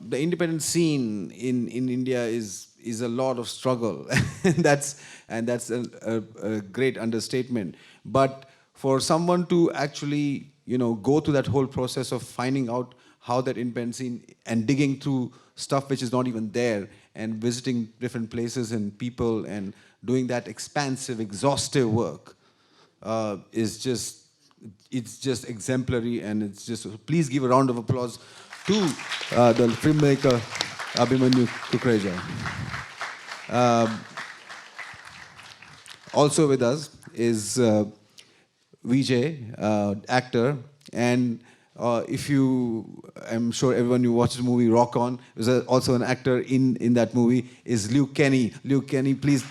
the independent scene in India is a lot of struggle, and that's a great understatement. But for someone to actually, go through that whole process of finding out how that independent scene and digging through stuff which is not even there and visiting different places and people and doing that expansive, exhaustive work is just, it's just exemplary, and it's just, please give a round of applause to the filmmaker Abhimanyu Kukreja. Also with us is Vijay, actor, and if you, I'm sure everyone who watched the movie Rock On, is also an actor in that movie, is Luke Kenny. Luke Kenny, please.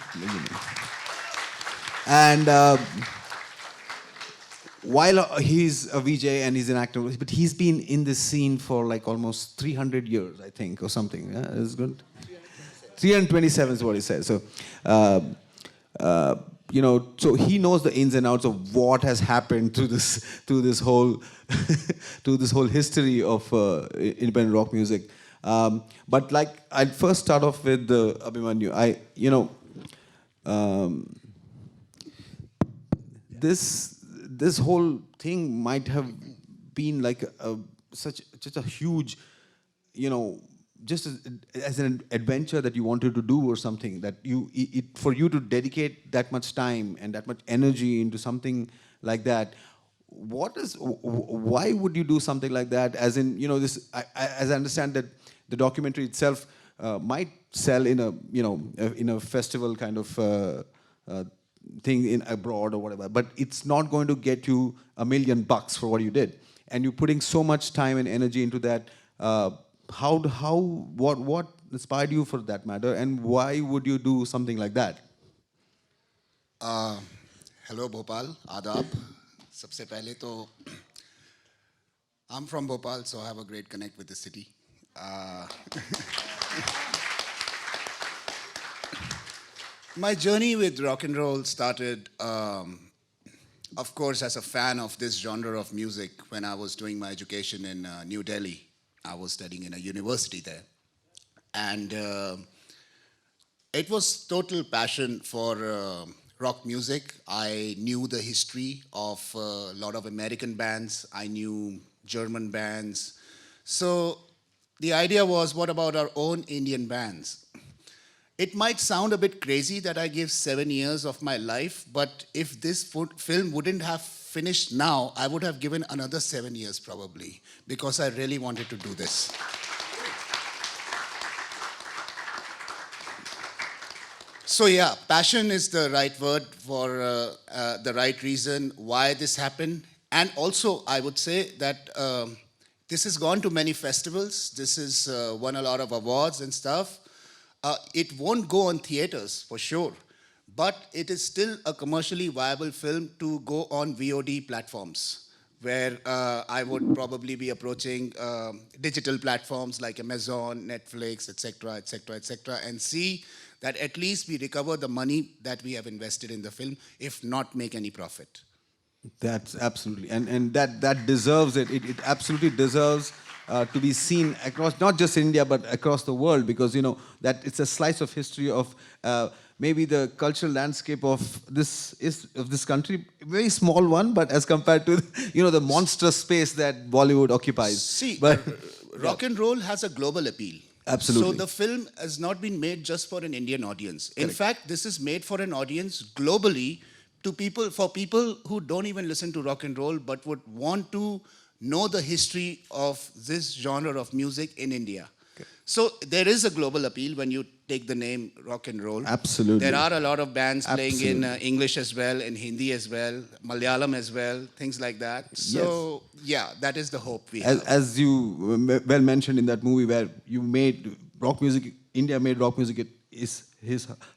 And while he's a VJ and he's an actor, but he's been in this scene for like almost 300 years, I think, or something. Yeah, it's good. 327 is what he says. So, so he knows the ins and outs of what has happened to this whole, to this whole history of independent rock music. But like, I'd first start off with Abhimanyu. This whole thing might have been like such a huge, just as an adventure that you wanted to do or something, that for you to dedicate that much time and that much energy into something like that. Why would you do something like that? As in, as I understand that the documentary itself might sell in a festival kind of thing in abroad or whatever, but it's not going to get you $1 million for what you did, and you're putting so much time and energy into that. What inspired you for that matter, and why would you do something like that? Hello Bhopal, Adab. Sabse pehle to, I'm from Bhopal, so I have a great connect with the city. My journey with rock and roll started, of course, as a fan of this genre of music when I was doing my education in New Delhi. I was studying in a university there. And it was total passion for rock music. I knew the history of a lot of American bands. I knew German bands. So the idea was, what about our own Indian bands? It might sound a bit crazy that I gave 7 years of my life, but if this film wouldn't have finished now, I would have given another 7 years probably, because I really wanted to do this. So yeah, passion is the right word for the right reason why this happened. And also, I would say that this has gone to many festivals. This has won a lot of awards and stuff. It won't go on theaters, for sure. But it is still a commercially viable film to go on VOD platforms, where I would probably be approaching digital platforms like Amazon, Netflix, etc., etc., etc., and see that at least we recover the money that we have invested in the film, if not make any profit. That's absolutely, and that deserves it. It absolutely deserves to be seen across, not just India, but across the world, because that it's a slice of history of maybe the cultural landscape of this country, very small one, but as compared to the monstrous space that Bollywood occupies. See, but rock and roll has a global appeal. Absolutely. So the film has not been made just for an Indian audience. In Correct. fact, this is made for an audience globally, for people who don't even listen to rock and roll, but would want to know the history of this genre of music in India. Okay. So there is a global appeal when you take the name rock and roll. Absolutely. There are a lot of bands Absolutely. playing in English as well, in Hindi as well, Malayalam as well, things like that. So yeah, that is the hope we have. As you well mentioned in that movie where you made rock music, India made rock music, it is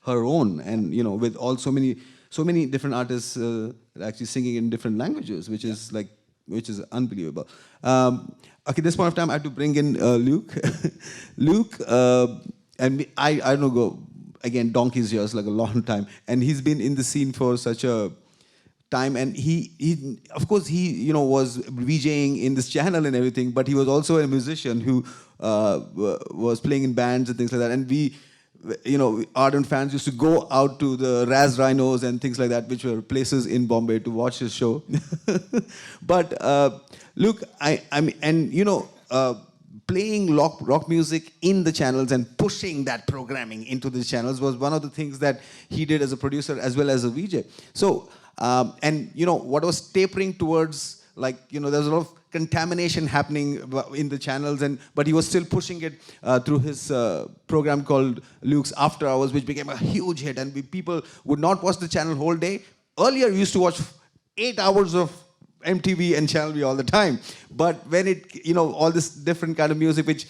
her own, and with all so many different artists actually singing in different languages, which is unbelievable. Okay, this point of time I have to bring in Luke. Luke, and I don't know, again, donkey's years, like a long time, and he's been in the scene for such a time, and he of course he was VJing in this channel and everything, but he was also a musician who was playing in bands and things like that. And we, ardent fans used to go out to the Raz Rhinos and things like that, which were places in Bombay, to watch his show. But look, I mean, and playing rock music in the channels and pushing that programming into the channels was one of the things that he did as a producer as well as a VJ. So, and what was tapering towards, like, there was a lot of contamination happening in the channels, but he was still pushing it through his program called Luke's After Hours, which became a huge hit, and people would not watch the channel whole day. Earlier, we used to watch 8 hours of MTV and Channel V all the time. But when it, all this different kind of music, which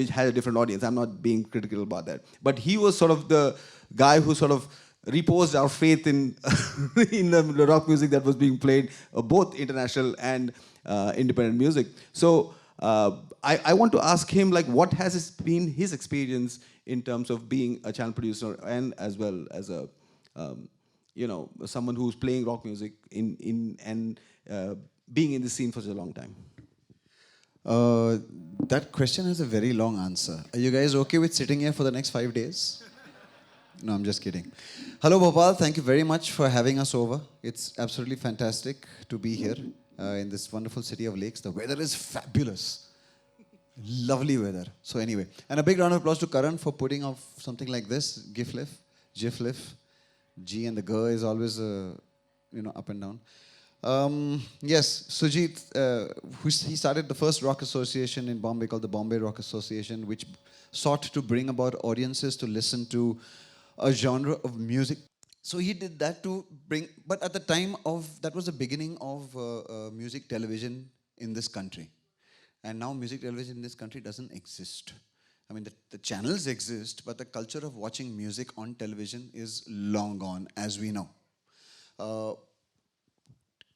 had a different audience. I'm not being critical about that. But he was sort of the guy who sort of reposed our faith in in the rock music that was being played, both international and independent music. So I want to ask him, like, what has been his experience in terms of being a channel producer and as well as a someone who's playing rock music and being in the scene for such a long time? That question has a very long answer. Are you guys okay with sitting here for the next 5 days? No, I'm just kidding. Hello, Bhopal. Thank you very much for having us over. It's absolutely fantastic to be here in this wonderful city of lakes. The weather is fabulous. Lovely weather. So anyway, and a big round of applause to Karan for putting off something like this, GIF-LIF. G and the G is always, up and down. Yes, Sujit, he started the first rock association in Bombay called the Bombay Rock Association, which sought to bring about audiences to listen to a genre of music. So he did that to bring, but at the time that was the beginning of music television in this country. And now music television in this country doesn't exist. I mean, the channels exist, but the culture of watching music on television is long gone, as we know.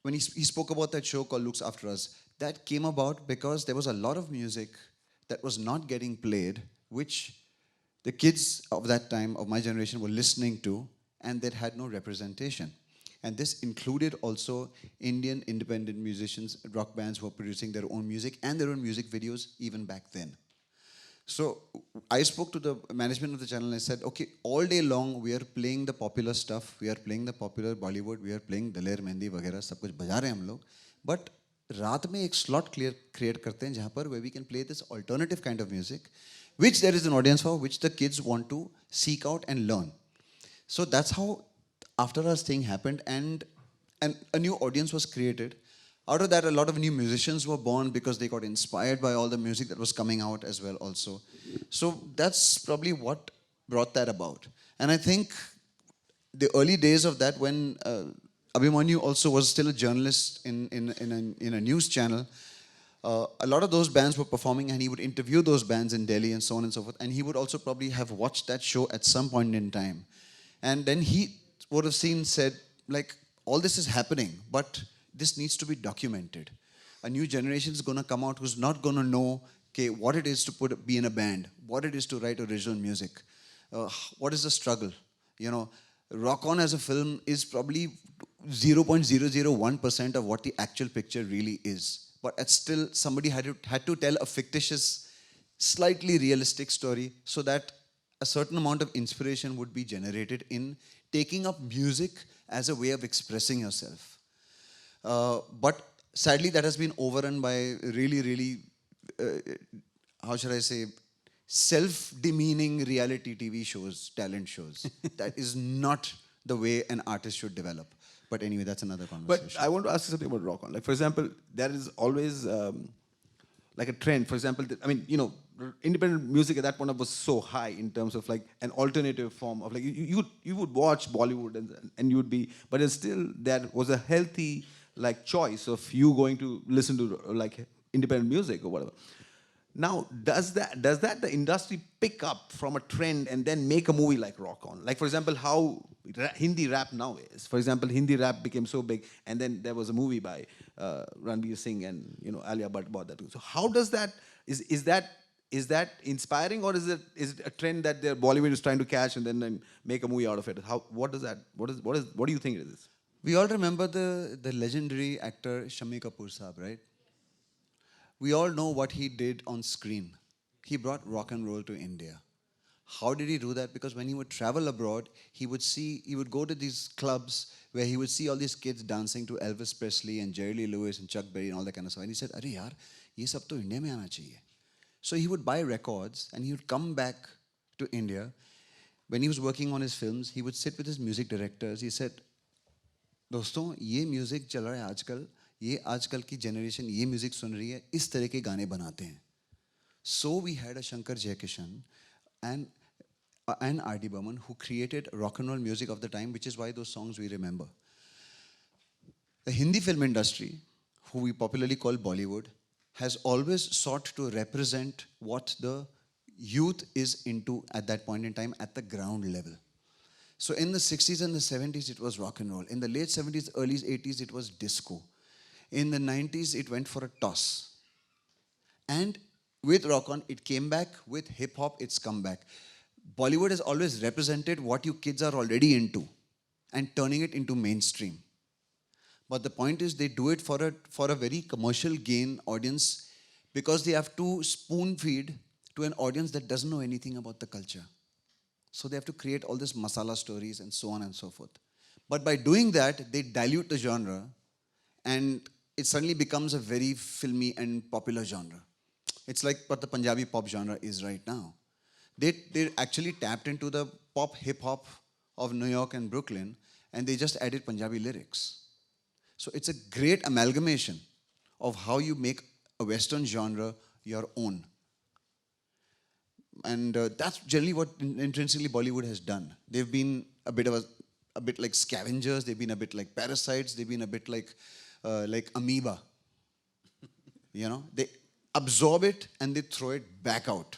When he spoke about that show called Luke's After Us, that came about because there was a lot of music that was not getting played, which the kids of that time, of my generation, were listening to, and that had no representation. And this included also Indian independent musicians, rock bands who were producing their own music and their own music videos even back then. So I spoke to the management of the channel and I said, okay, all day long we are playing the popular stuff, we are playing the popular Bollywood, we are playing Daler Mehndi वगैरह सब कुछ बजा रहे हैं हम लोग, but रात में एक slot create करते हैं जहाँ पर where we can play this alternative kind of music, which there is an audience for, which the kids want to seek out and learn. So that's how After Us thing happened, and a new audience was created. Out of that, a lot of new musicians were born because they got inspired by all the music that was coming out as well also. So that's probably what brought that about. And I think the early days of that, when Abhimanyu also was still a journalist in a news channel, a lot of those bands were performing and he would interview those bands in Delhi and so on and so forth. And he would also probably have watched that show at some point in time. And then he would have said, like, all this is happening, but this needs to be documented. A new generation is going to come out who's not going to know what it is to be in a band, what it is to write original music, what is the struggle. Rock On as a film is probably 0.001% of what the actual picture really is. But it's still, somebody had to tell a fictitious, slightly realistic story so that a certain amount of inspiration would be generated in taking up music as a way of expressing yourself. But sadly, that has been overrun by really, how should I say, self-demeaning reality TV shows, talent shows. That is not the way an artist should develop. But anyway, that's another conversation. But I want to ask you something about rock on. Like, for example, there is always like a trend. For example, independent music at that point was so high in terms of like an alternative form of like you would watch Bollywood and you would be, but it's still there was a healthy like choice of you going to listen to like independent music or whatever. Now, does that the industry pick up from a trend and then make a movie like Rock On? Like, for example, how Hindi rap now is. For example, Hindi rap became so big, and then there was a movie by Ranveer Singh and Alia Bhatt about that too. So, how does that is that inspiring, or is it a trend that Bollywood is trying to catch and then make a movie out of it? What do you think it is? We all remember the legendary actor Shami Kapoor Saab, right? We all know what he did on screen. He brought rock and roll to India. How did he do that? Because when he would travel abroad, he would go to these clubs where he would see all these kids dancing to Elvis Presley and Jerry Lee Lewis and Chuck Berry and all that kind of stuff. And he said, "Arey yaar, ye sab to India mein aana chahiye." So he would buy records and he would come back to India. When he was working on his films, he would sit with his music directors. He said, दोस्तों ये music चल रहा है आजकल, ये आजकल की generation ये म्यूज़िक सुन रही है, इस तरह के गाने बनाते हैं. So we had a Shankar Jaikishan and R.D. Burman who created rock and roll music of the time, which is why those songs we remember. The Hindi film industry, who we popularly call Bollywood, has always sought to represent what the youth is into at that point in time at the ground level. So in the 60s and the 70s, it was rock and roll. In the late 70s, early 80s, it was disco. In the 90s, it went for a toss. And with rock on, it came back. With hip hop, it's come back. Bollywood has always represented what you kids are already into and turning it into mainstream. But the point is, they do it for a very commercial gain audience because they have to spoon feed to an audience that doesn't know anything about the culture. So they have to create all these masala stories and so on and so forth. But by doing that, they dilute the genre and it suddenly becomes a very filmy and popular genre. It's like what the Punjabi pop genre is right now. They actually tapped into the pop hip hop of New York and Brooklyn and they just added Punjabi lyrics. So it's a great amalgamation of how you make a Western genre your own. And that's generally what intrinsically Bollywood has done. They've been a bit like scavengers. They've been a bit like parasites. They've been a bit like amoeba. You know, they absorb it and they throw it back out,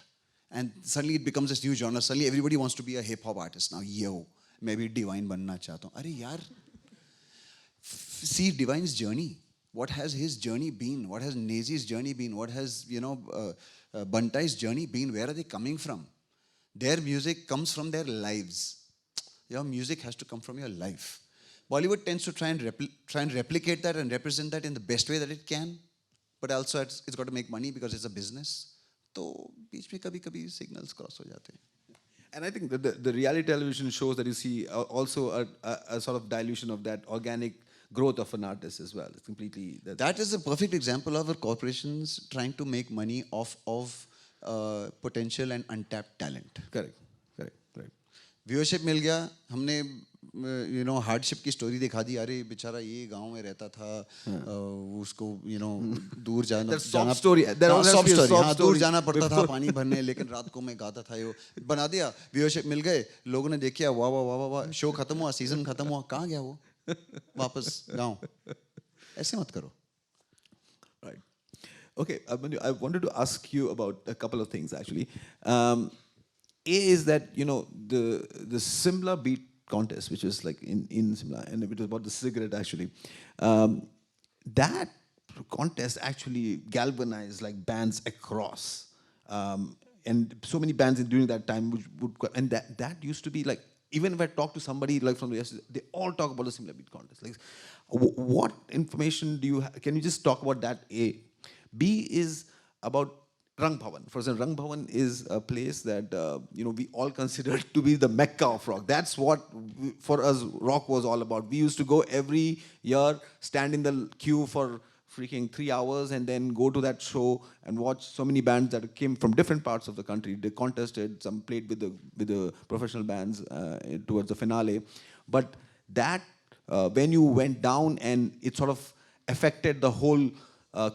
and suddenly it becomes this new genre. Suddenly everybody wants to be a hip hop artist now. Yo, maybe Divine banna chahta hu. Arey yaar, see Divine's journey. What has his journey been? What has Nazi's journey been? What has, Bantai's journey been? Where are they coming from? Their music comes from their lives. Your music has to come from your life. Bollywood tends to try and replicate that and represent that in the best way that it can, but also it's got to make money because it's a business. So, बीच में कभी-कभी signals cross हो जाते हैं. And I think that the reality television shows that you see also a sort of dilution of that organic growth of an artist as well. It's completely... That is a perfect example of our corporations trying to make money off of potential and untapped talent. Correct. Viewership मिल गया, हमने hardship की story दिखा दी. अरे बेचारा ये गांव में रहता था, उसको दूर जाना soft story. There always has to be a soft story. दूर जाना पड़ता था पानी भरने, लेकिन रात को मैं गाता था. यो बना दिया, व्यूअरशिप मिल गए, लोगों ने देखा, वाह वाह वाह वाह, शो खत्म हुआ, सीजन खत्म हुआ, कहाँ गया वो वापस गांव? ऐसे मत करो. Right. Okay, I wanted to ask you about a couple of things actually. A is that the Simla Beat contest, which was like in Simla, and it was about the cigarette actually. That contest actually galvanized like bands across, and so many bands during that time and that used to be like, even if I talk to somebody like from the US, they all talk about the Simla Beat contest. Like, what information do you have? Can you just talk about that? A. B is about Rang Bhavan. For example, Rang Bhavan is a place that we all consider to be the Mecca of rock. That's what for us rock was all about. We used to go every year, stand in the queue for freaking 3 hours, and then go to that show and watch so many bands that came from different parts of the country. They contested, some played with the professional bands towards the finale. But that venue went down, and it sort of affected the whole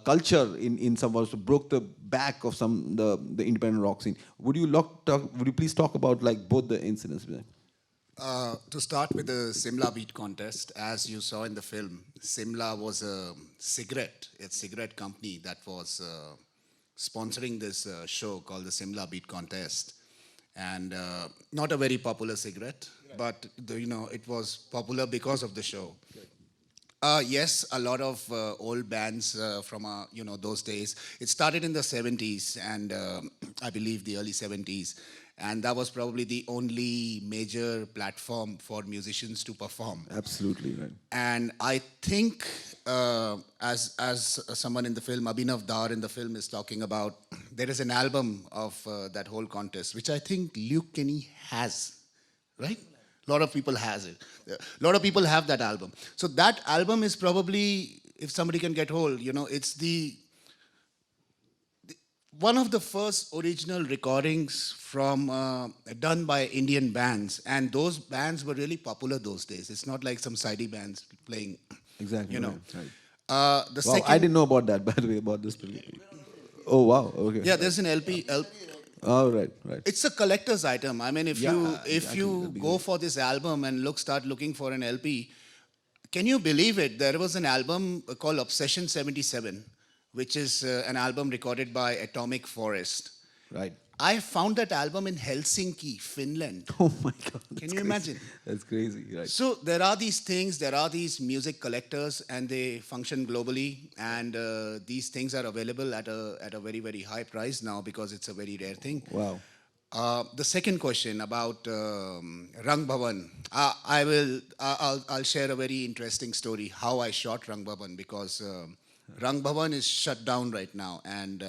culture in some ways, broke the back of the independent rock scene. Would you please talk about like both the incidents? To start with the Simla Beat contest, as you saw in the film, Simla was a cigarette company that was sponsoring this show called the Simla Beat contest, and not a very popular cigarette, but it was popular because of the show. Yes, a lot of old bands from those days. It started in the 70s and I believe the early 70s, and that was probably the only major platform for musicians to perform. Absolutely right. And I think, as someone in the film, Abhinav Dar in the film is talking about, there is an album of that whole contest, which I think Luke Kenny has, right? A lot of people has it. A lot of people have that album. So that album is probably, if somebody can get hold, it's one of the first original recordings from done by Indian bands, and those bands were really popular those days. It's not like some sidey bands playing. Exactly. You know. Right. The Wow, second, I didn't know about that, by the way, about this. Oh wow. Okay. yeah, there's an LP. Oh right. Right. It's a collector's item. I mean, if Yeah, if exactly. you That'd be go great. for this album and start looking for an LP, can you believe it? There was an album called Obsession 77, which is an album recorded by Atomic Forest. Right. I found that album in Helsinki, Finland. Oh my God. Can that's you crazy. imagine? That's crazy. Right. So there are these things, there are these music collectors, and they function globally. And these things are available at a very, very high price now because it's a very rare thing. Wow. The second question about Rang Bhavan, I'll share a very interesting story how I shot Rang Bhavan, because Rang Bhavan is shut down right now, and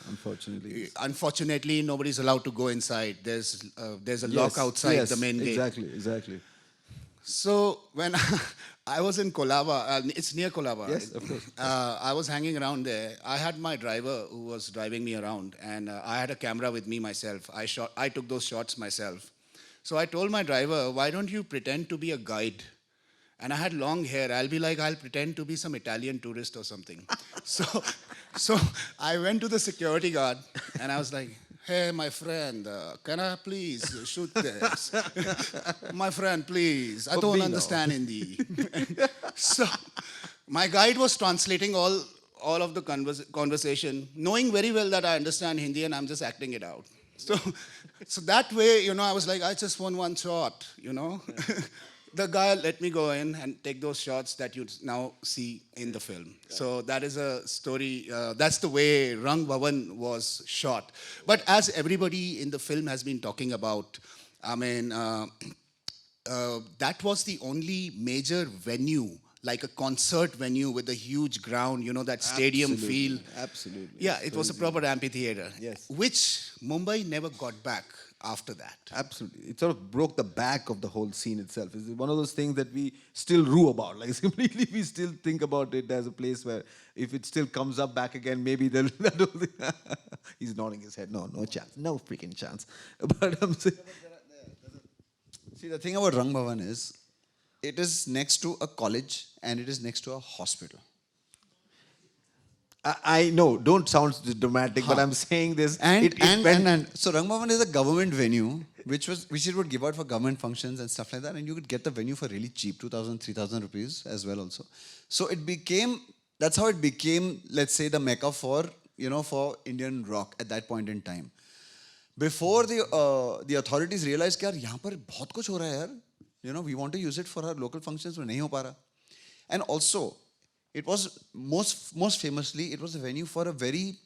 Unfortunately. unfortunately nobody's allowed to go inside. There's a lock Yes, outside yes, the main gate. Exactly. Exactly. So when I was in Kolaba, it's near Kolaba. Yes, of course. I was hanging around there. I had my driver who was driving me around, and I had a camera with me myself. I took those shots myself. So I told my driver, "Why don't you pretend to be a guide?" And I had long hair. I'll pretend to be some Italian tourist or something. so I went to the security guard and I was like, "Hey, my friend, can I please shoot this? My friend, please. I don't Bambino." understand Hindi." So my guide was translating all of the conversation, knowing very well that I understand Hindi and I'm just acting it out. So that way, I was like, I just want one shot, The guy let me go in and take those shots that you now see in the film. So that is a story. That's the way Rang Bhavan was shot. But as everybody in the film has been talking about, I mean, that was the only major venue, like a concert venue with a huge ground, that stadium feel. Absolutely. Yeah, it was a proper amphitheater. Yes. Which Mumbai never got back after that. Absolutely. It sort of broke the back of the whole scene itself. It's one of those things that we still rue about. Like, simply, we still think about it as a place where if it still comes up back again, maybe they'll. He's nodding his head. No chance. No freaking chance. But I'm saying. See, the thing about Rang Bhavan is, it is next to a college and it is next to a hospital. I know, don't sound dramatic, but I'm saying this. And, it went- so Rang Bhavan is a government venue which it would give out for government functions and stuff like that, and you could get the venue for really cheap, 2,000, 3,000 rupees as well also. So that's how it became, let's say, the mecca for Indian rock at that point in time. Before the authorities realized that यहाँ पर बहुत कुछ हो रहा है यार, we want to use it for our local functions, वो नहीं हो पा रहा. And also, it was most famously, it was a venue for a very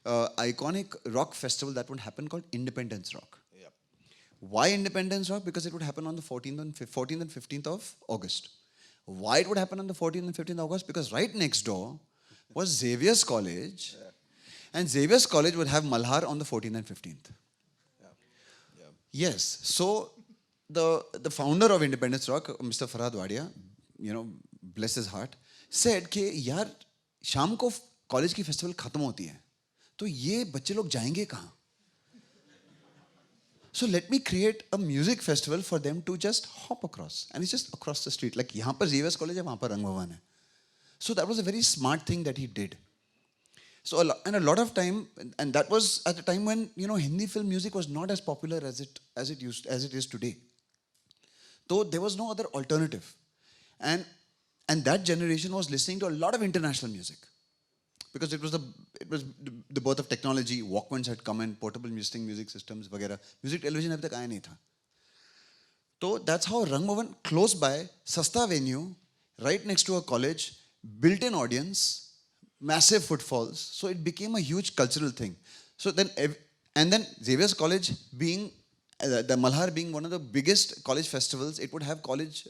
iconic rock festival that would happen called Independence Rock. Yep. Why Independence Rock? Because it would happen on the 14th and 15th of August. Why it would happen on the 14th and 15th of August? Because right next door was Xavier's College, and Xavier's College would have Malhar on the 14th and 15th. Yes. So the founder of Independence Rock, Mr. Farhad Wadia, bless his heart, said कि यार शाम को college की festival खत्म होती है तो ये बच्चे लोग जाएंगे कहाँ? So let me create a music festival for them to just hop across, and it's just across the street. Like यहाँ पर Xavier's College है, वहाँ पर रंग भवन है. So that was a very smart thing that he did. So a lot of time, and that was at a time when Hindi film music was not as popular as it is today. So there was no other alternative, and that generation was listening to a lot of international music because it was the birth of technology. Walkmans had come in, portable music systems, वगैरह. Music television अभी तक आया नहीं था. So that's how Rang Bhavan, close by, सस्ता venue, right next to a college, built-in audience, massive footfalls. So it became a huge cultural thing. So then, and then Xavier's College being the Malhar being one of the biggest college festivals, it would have college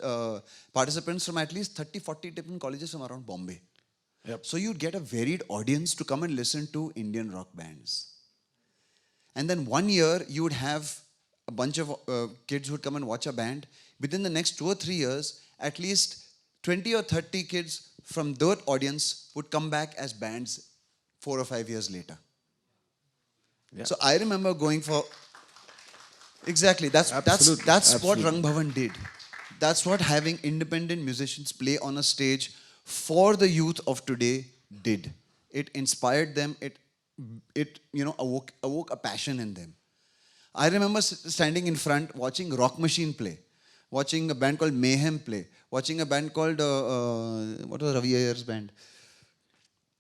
participants from at least 30, 40 different colleges from around Bombay. Yep. So you'd get a varied audience to come and listen to Indian rock bands. And then one year, you would have a bunch of kids who would come and watch a band. Within the next 2 or 3 years, at least 20 or 30 kids from that audience would come back as bands 4 or 5 years later. Yeah. So I remember going for exactly that's what Absolutely. Rang Bhavan did. That's what having independent musicians play on a stage for the youth of today did. It inspired them. It awoke a passion in them. I remember standing in front watching Rock Machine play, watching a band called Mayhem play, watching a band called what was Ravi Ayer's band?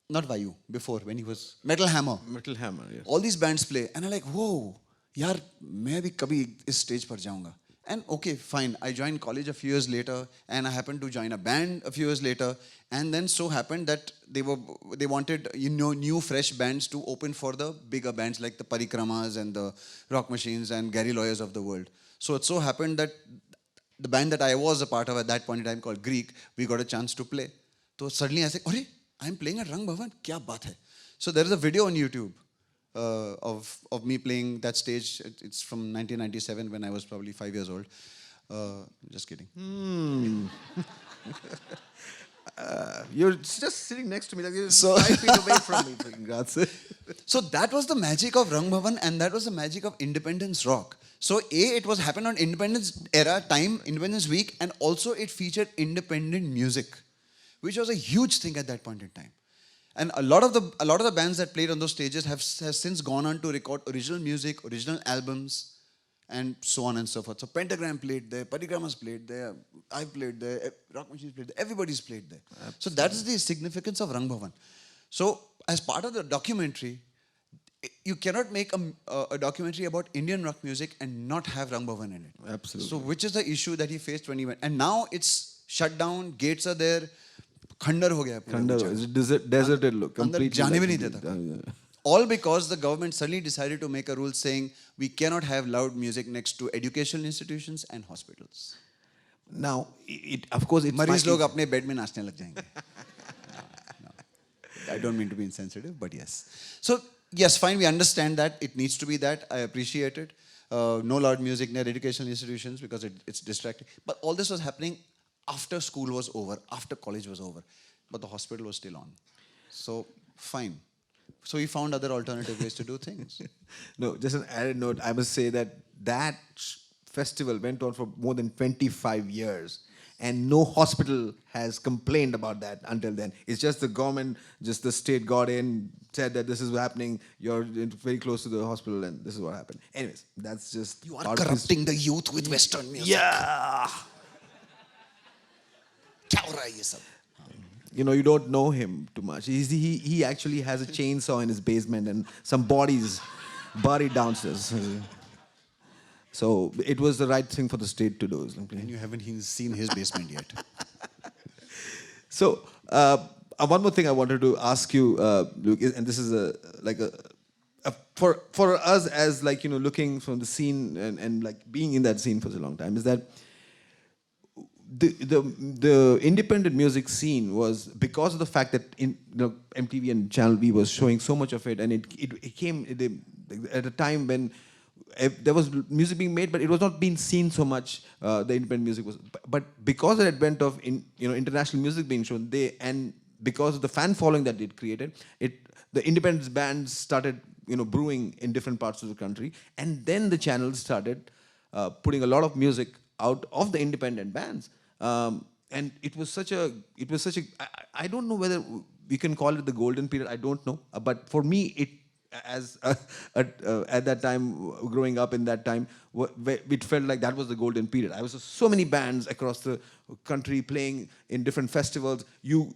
Not Vayu, before when he was Metal Hammer. Metal Hammer, yes. All these bands play, and I'm like, whoa, yaar, मैं भी कभी इस stage पर जाऊंगा. And okay, fine. I joined college a few years later, and I happened to join a band a few years later. And then so happened that they wanted new fresh bands to open for the bigger bands like the Parikramas and the Rock Machines and Gary Lawyers of the world. So it so happened that the band that I was a part of at that point in time called Greek, we got a chance to play. So suddenly I said, "Arey, I'm playing at Rang Bhavan. Kya baat hai?" So there is a video on YouTube of me playing that stage. It's from 1997 when I was probably 5 years old. Just kidding. You're just sitting next to me, like you're So- 5 feet away from me. Congrats. So that was the magic of Rang Bhavan, and that was the magic of Independence Rock. So it was happened on Independence era time, Independence Week, and also it featured independent music, which was a huge thing at that point in time. And a lot of the bands that played on those stages have since gone on to record original music, original albums, and so on and so forth. So Pentagram played there, Parikramas played there, I played there, Rock Machines played there, everybody's played there. Absolutely. So that is the significance of Rang Bhavan. So as part of the documentary, you cannot make a documentary about Indian rock music and not have Rang Bhavan in it. Absolutely. So which is the issue that he faced when he went. And now it's shut down, gates are there, खंडर हो गया पूरा Khandar, it's a deserted look. अंदर Completely. जाने भी like- नहीं देता. Yeah. All because the government suddenly decided to make a rule saying we cannot have loud music next to educational institutions and hospitals. Now, of course, it's मरीज लोग it's- अपने bed में नाचने लग जाएंगे. No. I don't mean to be insensitive, but yes. So yes, fine, we understand that it needs to be that. I appreciate it. No loud music near educational institutions because it's distracting. But all this was happening after school was over, after college was over, but the hospital was still on. So fine. So we found other alternative ways to do things. No, just an added note. I must say that festival went on for more than 25 years, and no hospital has complained about that until then. It's just the government, just the state got in, said that this is happening. You're very close to the hospital, and this is what happened. Anyways, that's just You are part of corrupting the youth with Western music. Yeah. क्या हो रहा है ये सब? You know, you don't know him too much. He actually has a chainsaw in his basement and some bodies buried downstairs. So it was the right thing for the state to do. And you haven't seen his basement yet. So one more thing I wanted to ask you, Luke, and this is for us as like looking from the scene and like being in that scene for so long time, is that the independent music scene was because of the fact that MTV and Channel V was showing so much of it, and it came at a time when there was music being made, but it was not being seen so much. The independent music was, but because of the advent of international music being shown, and because of the fan following that it created, the independent bands started brewing in different parts of the country, and then the channels started putting a lot of music out of the independent bands. And it was such a I don't know whether we can call it the golden period. I don't know, but for me at that time, growing up in that time, it felt like that was the golden period. I was so many bands across the country playing in different festivals. You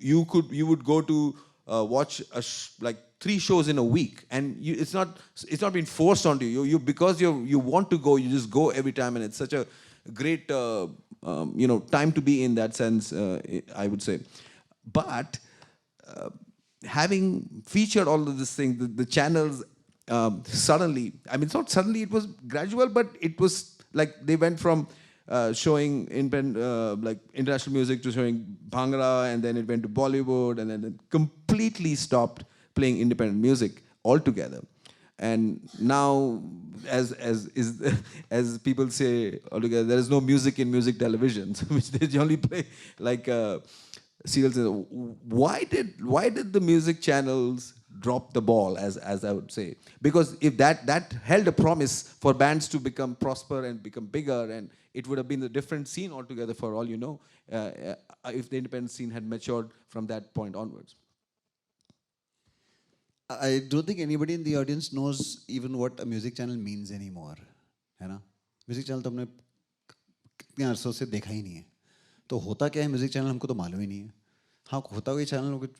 would go to watch like 3 shows in a week, and it's not being forced onto you. Because you want to go, you just go every time, and it's such a great time to be in that sense, I would say. But having featured all of this thing, the channels suddenly, I mean, it's not suddenly, it was gradual, but it was like they went from showing like international music to showing Bhangra, and then it went to Bollywood, and then it completely stopped playing independent music altogether. And now, as is as people say altogether, there is no music in music television, which they only play like serials. Why did the music channels drop the ball, as I would say? Because if that held a promise for bands to become prosper and become bigger, and it would have been a different scene altogether, for all you know, if the independent scene had matured from that point onwards. I don't think anybody in the audience knows even what a music channel means anymore, है ना? Music channel तो हमने कितने अरसों से देखा ही नहीं है. तो होता क्या है म्यूजिक चैनल हमको तो मालूम ही नहीं है. हाँ, होता कोई चैनल कुछ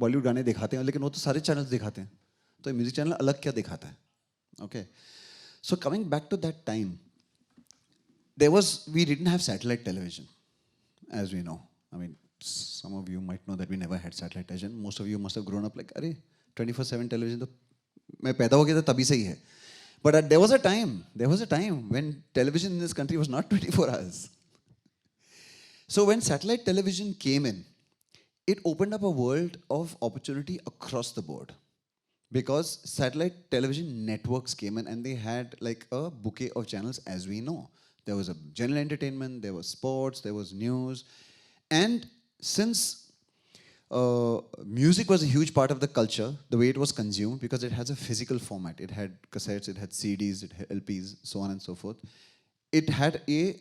बॉलीवुड गाने दिखाते हैं, लेकिन वो तो सारे चैनल्स दिखाते हैं. तो म्यूजिक चैनल अलग क्या दिखाता है? Okay, so coming back to that time, we didn't have satellite television, as we know. I mean, some of you might know that we never had satellite television. Most of you must have grown up like, अरे 24/7 television तो मैं पैदा हो गया था तभी से ही है. But there was a time when television in this country was not 24 hours. So when satellite television came in, it opened up a world of opportunity across the board. Because satellite television networks came in and they had like a bouquet of channels, as we know. There was a general entertainment, there was sports, there was news. And since music was a huge part of the culture, the way it was consumed, because it has a physical format. It had cassettes, it had CDs, it had LPs, so on and so forth. It had a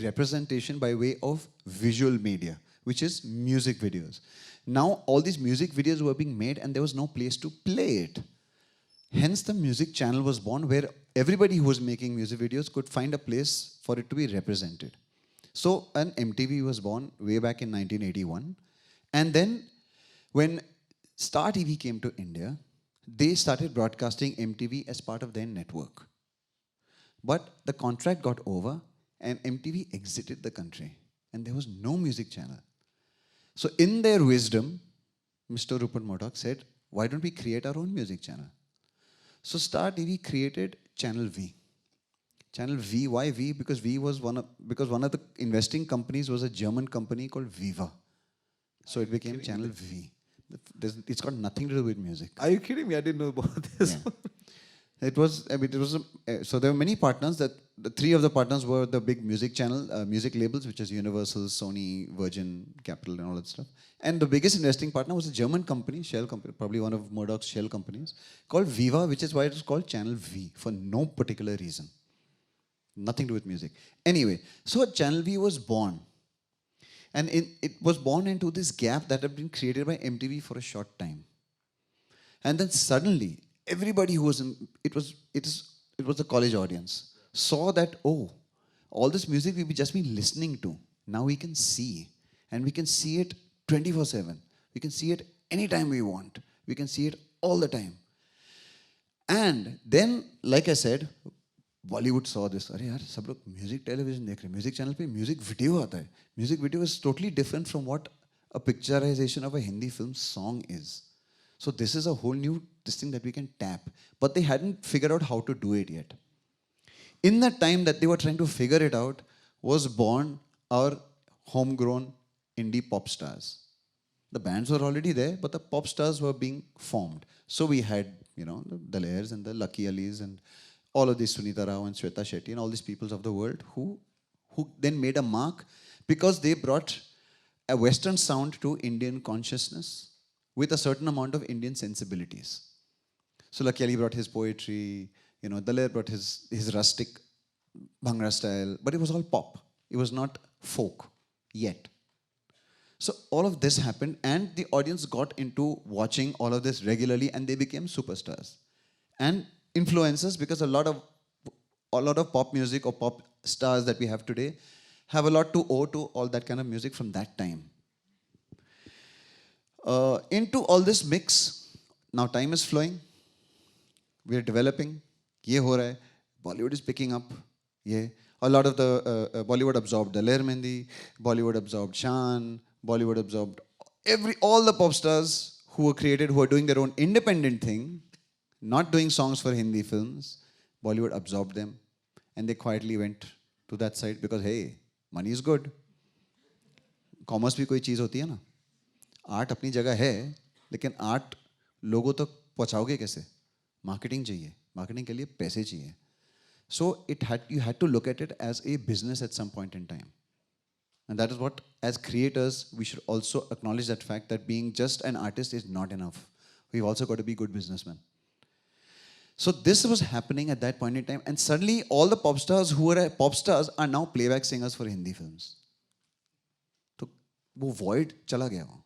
representation by way of visual media, which is music videos. Now, all these music videos were being made and there was no place to play it. Hence, the music channel was born, where everybody who was making music videos could find a place for it to be represented. So, an MTV was born way back in 1981. And then, when Star TV came to India, they started broadcasting MTV as part of their network. But the contract got over and MTV exited the country. And there was no music channel. So, in their wisdom, Mr. Rupert Murdoch said, why don't we create our own music channel? So Star TV created Channel V. Channel V, why V? Because one of the investing companies was a German company called Viva. So it became Channel V. It's got nothing to do with music. Are you kidding me? I didn't know about this. Yeah. So there were many partners. The three of the partners were the big music channel, music labels, which is Universal, Sony, Virgin, Capital, and all that stuff. And the biggest investing partner was a German company, Shell company, probably one of Murdoch's Shell companies, called Viva, which is why it was called Channel V, for no particular reason. Nothing to do with music. Anyway, so Channel V was born. And it was born into this gap that had been created by MTV for a short time. And then suddenly, everybody who was it was the college audience, saw that, oh, all this music we've just been listening to, now we can see. And we can see it 24/7. We can see it anytime we want. We can see it all the time. And then, like I said, Bollywood saw this. अरे यार, सब लोग music television देख रहे हैं. Music channel पे music video आता है. Music video is totally different from what a picturization of a Hindi film song is. So this is a whole new thing that we can tap. But they hadn't figured out how to do it yet. In the time that they were trying to figure it out, was born our homegrown indie pop stars. The bands were already there, but the pop stars were being formed. So we had, the Dalairs and the Lucky Alis and all of these, Sunita Rao and Shweta Shetty and all these peoples of the world who then made a mark because they brought a Western sound to Indian consciousness with a certain amount of Indian sensibilities. So Lucky Ali brought his poetry, Dalair brought his rustic Bhangra style, but it was all pop. It was not folk yet. So all of this happened and the audience got into watching all of this regularly and they became superstars. And influencers, because a lot of pop music or pop stars that we have today have a lot to owe to all that kind of music from that time. Into all this mix, now time is flowing, we are developing, ye ho raha hai, Bollywood is picking up, A lot of the Bollywood absorbed Daler Mehndi, Bollywood absorbed Shan, Bollywood absorbed all the pop stars who were created, who are doing their own independent thing, not doing songs for Hindi films. Bollywood absorbed them, and they quietly went to that side because hey, money is good. Commerce भी कोई चीज़ होती है ना. Art अपनी जगह है, लेकिन art लोगों तक पहुंचाओगे कैसे? मार्केटिंग चाहिए, मार्केटिंग के लिए पैसे चाहिए. So you had to look at it as a business at some point in time. And that is what, as creators, we should also acknowledge that fact that being just an artist is not enough. We've also got to be good businessmen. So this was happening at that point in time, and suddenly all the pop stars who were pop stars are now playback singers for Hindi films. तो वो void चला गया वो.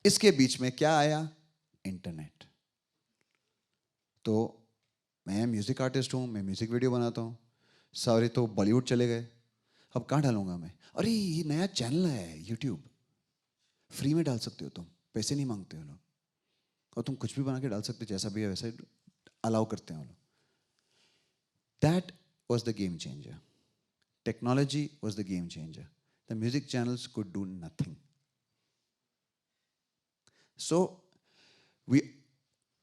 इसके बीच में क्या आया? Internet. तो मैं म्यूजिक आर्टिस्ट हूँ, मैं म्यूजिक वीडियो बनाता हूँ, सारे तो बॉलीवुड चले गए. अब कहाँ डालूंगा मैं? अरे ये नया चैनल है यूट्यूब, फ्री में डाल सकते हो तुम, पैसे नहीं मांगते हो लोग, और तुम कुछ भी बना के डाल सकते हो, जैसा भी है वैसा अलाउ करते हैं वो लोग. That was the game changer. Technology was the game changer. The music channels could do nothing. So we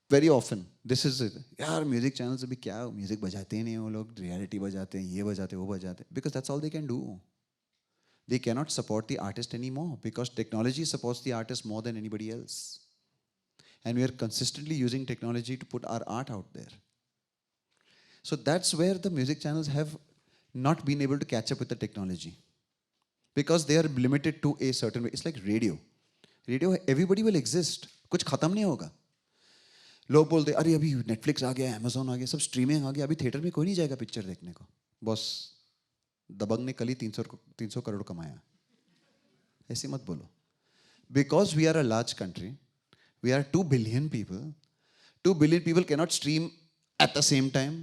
very often, this is it. यार म्यूजिक चैनल्स अभी क्या म्यूजिक बजाते ही नहीं वो लोग, रियलिटी बजाते हैं, ये बजाते हैं, वो बजाते हैं, because that's all they can do. They cannot support the artist anymore because technology supports the artist more than anybody else. And we are consistently using technology to put our art out there. So that's where the music channels have not been able to catch up with the technology because they are limited to a certain way. It's like radio. Radio everybody will exist, कुछ खत्म नहीं होगा. लोग बोलते अरे अभी Netflix आ गया, Amazon आ गया, सब स्ट्रीमिंग आ गया, अभी थिएटर में कोई नहीं जाएगा पिक्चर देखने को. बॉस दबंग ने कल ही 300 करोड़ कमाया. ऐसे मत बोलो. Because we are a large country, we are 2 billion people. 2 billion people cannot stream at the same time.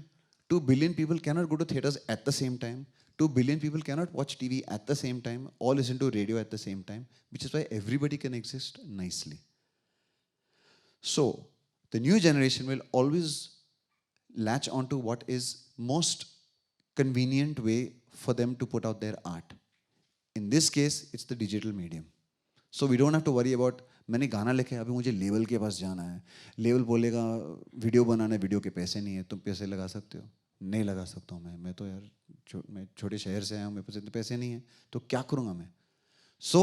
2 billion people cannot go to theaters at the same time. 2 billion people cannot watch TV at the same time or listen to radio at the same time, which is why everybody can exist nicely. So, the new generation will always latch onto what is most convenient way for them to put out their art. In this case, it's the digital medium. So we don't have to worry about मैंने गाना लिखा है, अभी मुझे level के पास जाना है, level बोलेगा वीडियो बनाना है, वीडियो के पैसे नहीं है, तुम पैसे लगा सकते हो? नहीं लगा सकता हूँ मैं तो यार मैं छोटे शहर से आया हूँ, मेरे पास इतने पैसे नहीं हैं, तो क्या करूँगा मैं? सो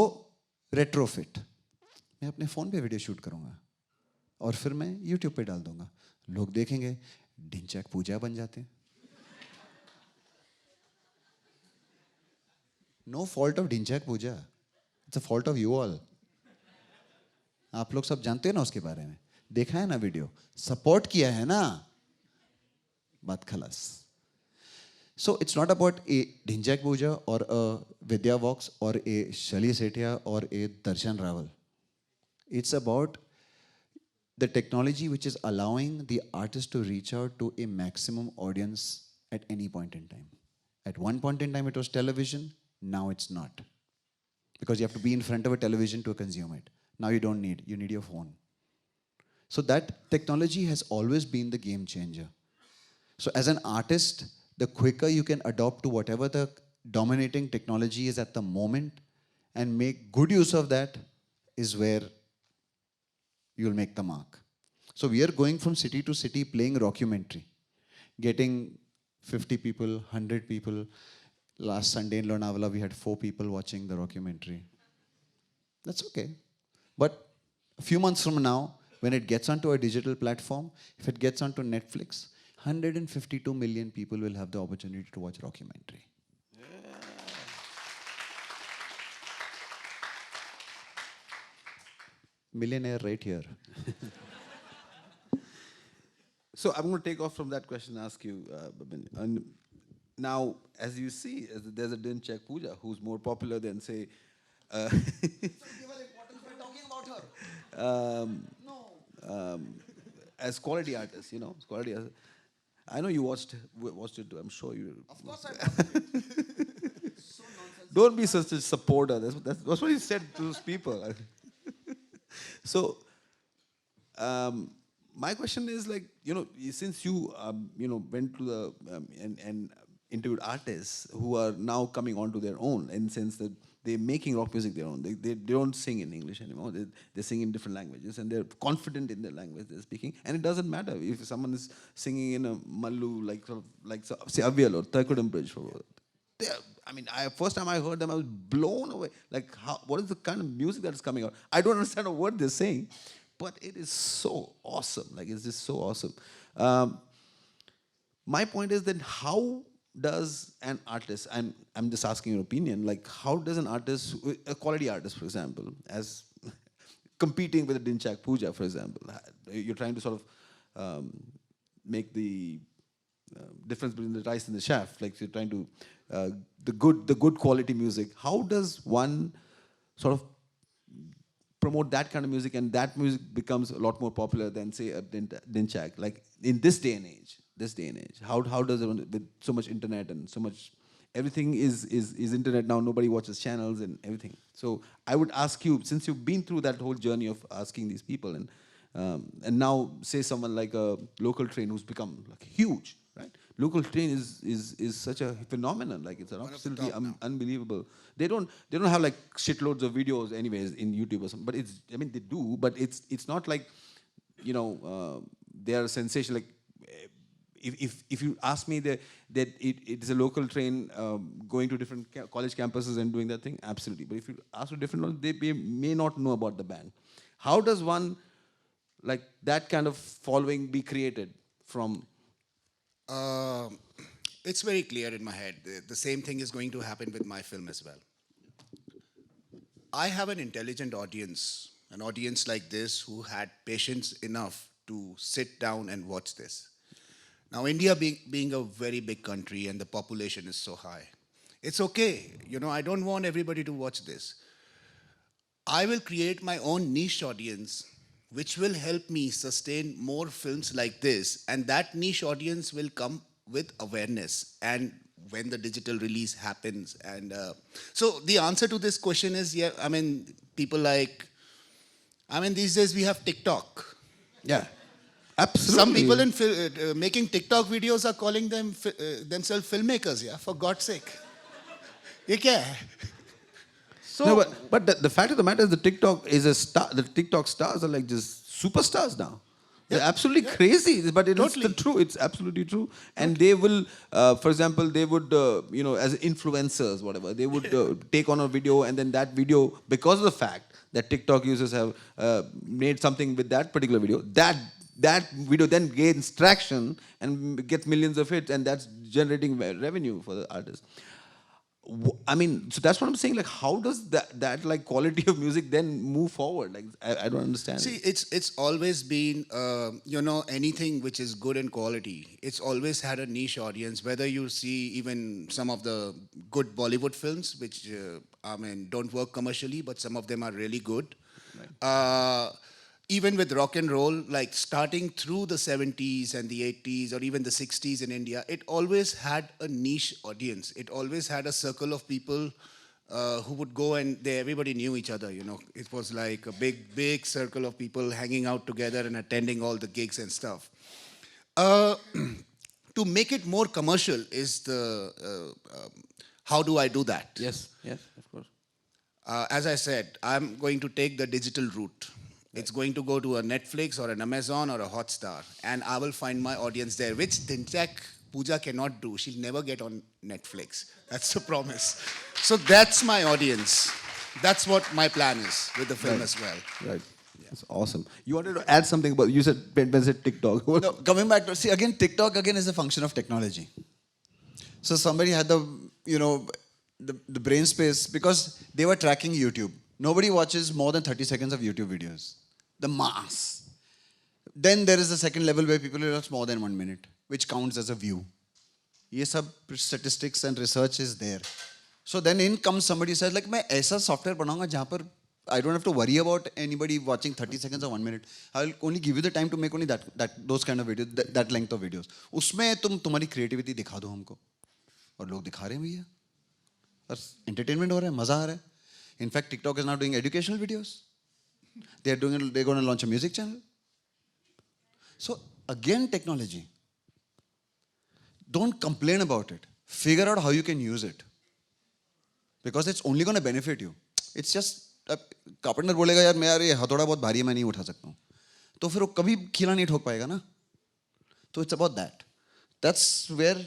रेट्रोफिट, मैं अपने फ़ोन पे वीडियो शूट करूँगा और फिर मैं यूट्यूब पे डाल दूँगा, लोग देखेंगे, ढिंचैक पूजा बन जाते हैं. No fault of Dhinchak Puja, it's a fault of you all. आप लोग सब जानते हैं ना उसके बारे में, देखा है ना वीडियो, सपोर्ट किया है ना, बात खलास. So it's not about a Dhinchak Puja or a Vidya Vox or a Shali Sethia or a Darshan Rawal. It's about the technology which is allowing the artist to reach out to a maximum audience at any point in time. At one point in time it was television, now it's not. Because you have to be in front of a television to consume it. Now you don't need, you need your phone. So that technology has always been the game changer. So as an artist, the quicker you can adopt to whatever the dominating technology is at the moment and make good use of that is where you'll make the mark. So we are going from city to city playing rockumentary, getting 50 people, 100 people. Last Sunday in Lonavala, we had 4 people watching the rockumentary. That's okay. But a few months from now, when it gets onto a digital platform, if it gets onto Netflix, 152 million people will have the opportunity to watch rockumentary. Millionaire right here. So I'm going to take off from that question and ask you, Babin. And now, as you see, there's a Dhinchak Puja who's more popular than, say, as quality artists, you know, quality artists. I know you watched it too. I'm sure you. Of course I watched it. So nonsense. Don't be such a supporter. That's what he said to those people. So, my question is like, you know, since you, you know, went to the and interviewed artists who are now coming onto their own, in the sense that they're making rock music their own. They don't sing in English anymore. They sing in different languages, and they're confident in their language they're speaking. And it doesn't matter if someone is singing in a Mallu, like sort of like say Avyal or Thirkudam Bridge. I mean, first time I heard them, I was blown away. Like, what is the kind of music that is coming out? I don't understand a word they're saying, but it is so awesome. Like, it's just so awesome. My point is that how does an artist, I'm just asking your opinion, like how does an artist, a quality artist, for example, as competing with a Dinchak Puja, for example, you're trying to sort of make the difference between the rice and the shaft, like you're trying to, the good quality music. How does one sort of promote that kind of music, and that music becomes a lot more popular than, say, a Dinchak, like in this day and age? How does it, with so much internet and so much, everything is internet now, nobody watches channels and everything. So I would ask you, since you've been through that whole journey of asking these people, and now say someone like a Local Train who's become like huge, right? Local Train is such a phenomenon, like it's absolutely unbelievable. They don't have like shitloads of videos anyways in YouTube or something, but it's, I mean, they do, but it's not like, you know, they are a sensation. Like, if you ask me that it is a Local Train going to different college campuses and doing that thing, absolutely. But if you ask to different ones, they may not know about the band. How does one, like, that kind of following be created from? It's very clear in my head. The same thing is going to happen with my film as well. I have an intelligent audience, an audience like this who had patience enough to sit down and watch this. Now, India being a very big country and the population is so high, it's okay. You know, I don't want everybody to watch this. I will create my own niche audience, which will help me sustain more films like this, and that niche audience will come with awareness and when the digital release happens. And so the answer to this question is, yeah, I mean, people like, I mean, these days we have TikTok. Yeah, absolutely. Some people in making TikTok videos are calling themselves filmmakers, yeah, for God's sake. Ye kya hai? So, No, but the fact of the matter is, the TikTok is a star. The TikTok stars are like just superstars now. They're absolutely crazy, but it's Totally. the true. It's absolutely true. And they will, for example, they would, you know, as influencers, whatever, they would take on a video, and then that video, because of the fact that TikTok users have made something with that particular video, that video then gains traction and gets millions of hits, and that's generating revenue for the artist. I mean, so that's what I'm saying. Like, how does that like quality of music then move forward? Like, I don't understand. see, it's always been, you know, anything which is good in quality. It's always had a niche audience. Whether you see even some of the good Bollywood films, which I mean don't work commercially, but some of them are really good. Even with rock and roll, like starting through the 70s and the 80s or even the 60s in India, it always had a niche audience. It always had a circle of people who would go, and everybody knew each other, you know. It was like a big circle of people hanging out together and attending all the gigs and stuff. To make it more commercial is how do I do that? Yes, of course. As I said, I'm going to take the digital route. It's going to go to a Netflix or an Amazon or a Hotstar, and I will find my audience there, which Dinchak Puja cannot do. She'll never get on Netflix. That's the promise. So that's my audience. That's what my plan is with the film as well. Right. That's awesome. You wanted to add something about, you said, Ben said TikTok. No, coming back to, see, again, TikTok again is a function of technology. So somebody had the, you know, the brain space, because they were tracking YouTube. Nobody watches more than 30 seconds of YouTube videos. The mass. Then there is a second level where people watch more than 1 minute, which counts as a view. Ye sab statistics and research is there. So then in comes somebody says, like, मैं ऐसा software बनाऊंगा जहाँ पर I don't have to worry about anybody watching 30 seconds or 1 minute. I will only give you the time to make only those kind of videos, that length of videos. उसमें तुम्हारी creativity दिखा दो हमको. और लोग दिखा रहे हैं भैया. और entertainment हो रहा है, मजा आ रहा है. In fact, TikTok is now doing educational videos. They're going to launch a music channel. So again, technology. Don't complain about it. figure out how you can use it. Because it's only going to benefit you. It's just, carpenter बोलेगा यार मैं यार ये हथौड़ा बहुत भारी है मैं नहीं उठा सकता हूँ, तो फिर वो कभी खीला नहीं ठोक पाएगा ना. So it's about that. That's where